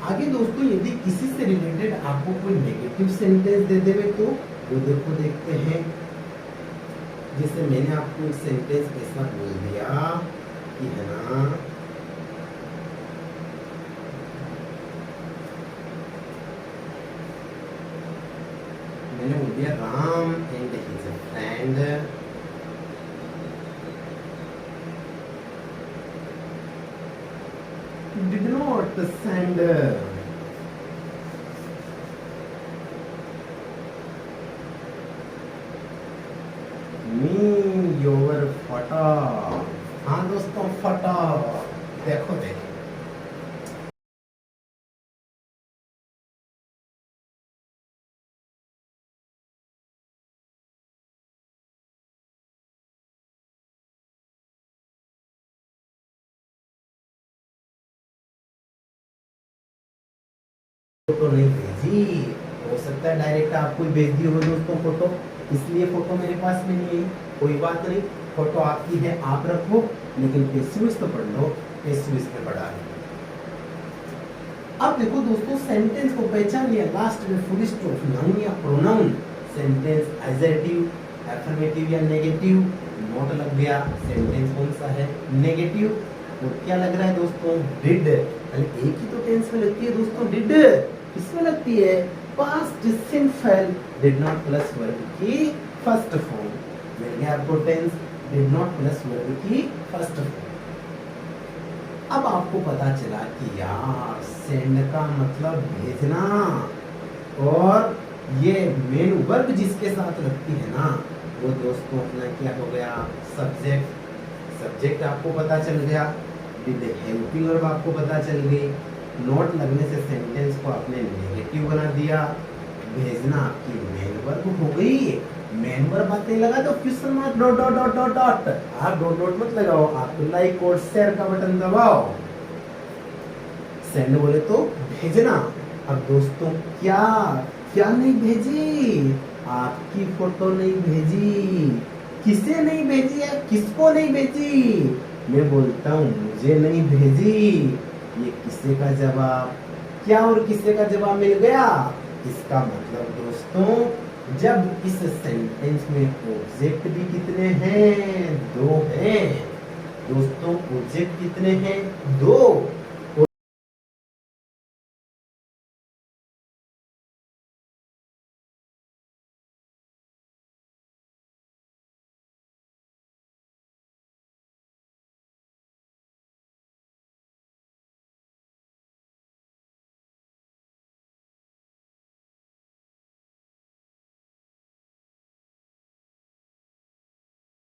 आगे दोस्तों यदि किसी से रिलेटेड आपको कोई नेगेटिव सेंटेंस दे देवे तो वो देखो देखते हैं। जैसे मैंने आपको एक सेंटेंस ऐसा बोल दिया कि है ना, मैंने बोल दिया Ram and his friend did not send me your photo। हाँ दोस्तों, फोटो देखो देखो, फोटो नहीं भेजी, हो सकता है डायरेक्ट आपको ही भेज दी हो दोस्तों फोटो, इसलिए फोटो मेरे पास में नहीं है। कोई बात नहीं, फोटो आपकी है, आप रखो, लेकिन पेसिविस तो पढ़ लो, पेसिविस में पढ़ा है। अब देखो दोस्तों, सेंटेंस को पहचान लिया, लास्ट में फुल स्टॉप, नाउन या प्रोनाउन। सेंटेंस एडजेक्टिव, अफर्मेटिव या नेगेटिव, नोट लग गया। सेंटेंस कौन सा है, नेगेटिव। और क्या लग रहा है दोस्तों, डिड। एक ही तो टेंस में लगती है दोस्तों, डिड किसमें लगती है, past simple. Did not plus verb की फर्स्ट फॉर्म, मिल गया आपको tense, did not plus verb की फर्स्ट फॉर्म। अब आपको पता चला कि यार सेंड का मतलब भेजना, और ये मेन वर्ब जिसके साथ लगती है ना वो दोस्तों अपना क्या हो गया, सब्जेक्ट। सब्जेक्ट आपको पता चल गया, विद हेल्पिंग वर्ब आपको पता चल गई। नोट लगने से सेंटेंस को आपने नेगेटिव बना दिया। भेजना आपकी मेन वर्ब हो गई। मेन वर्ब आते लगा तो question mark dot dot dot dot dot, आप डॉट डॉट मत लगाओ, आप लाइक और शेयर का बटन दबाओ। सेंड बोले तो भेजना। अब दोस्तों क्या क्या नहीं भेजी, आपकी फोटो नहीं भेजी। किसे नहीं भेजी है, किसको नहीं भेजी, मैं बोलता हूँ मुझे नहीं भेजी। ये किससे का जवाब, क्या और किससे का जवाब मिल गया। इसका मतलब दोस्तों जब इस सेंटेंस में ऑब्जेक्ट भी कितने हैं, दो हैं। दोस्तों ऑब्जेक्ट कितने हैं, दो।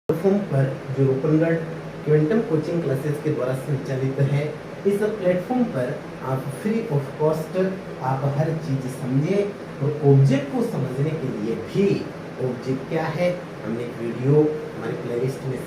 प्लेटफॉर्म पर जो ओपनगढ़ क्वांटम कोचिंग क्लासेस के द्वारा संचालित है, इस प्लेटफॉर्म पर आप फ्री ऑफ कॉस्ट आप हर चीज समझें और ऑब्जेक्ट को समझने के लिए भी, ऑब्जेक्ट क्या है हमने एक वीडियो हमारे प्लेलिस्ट में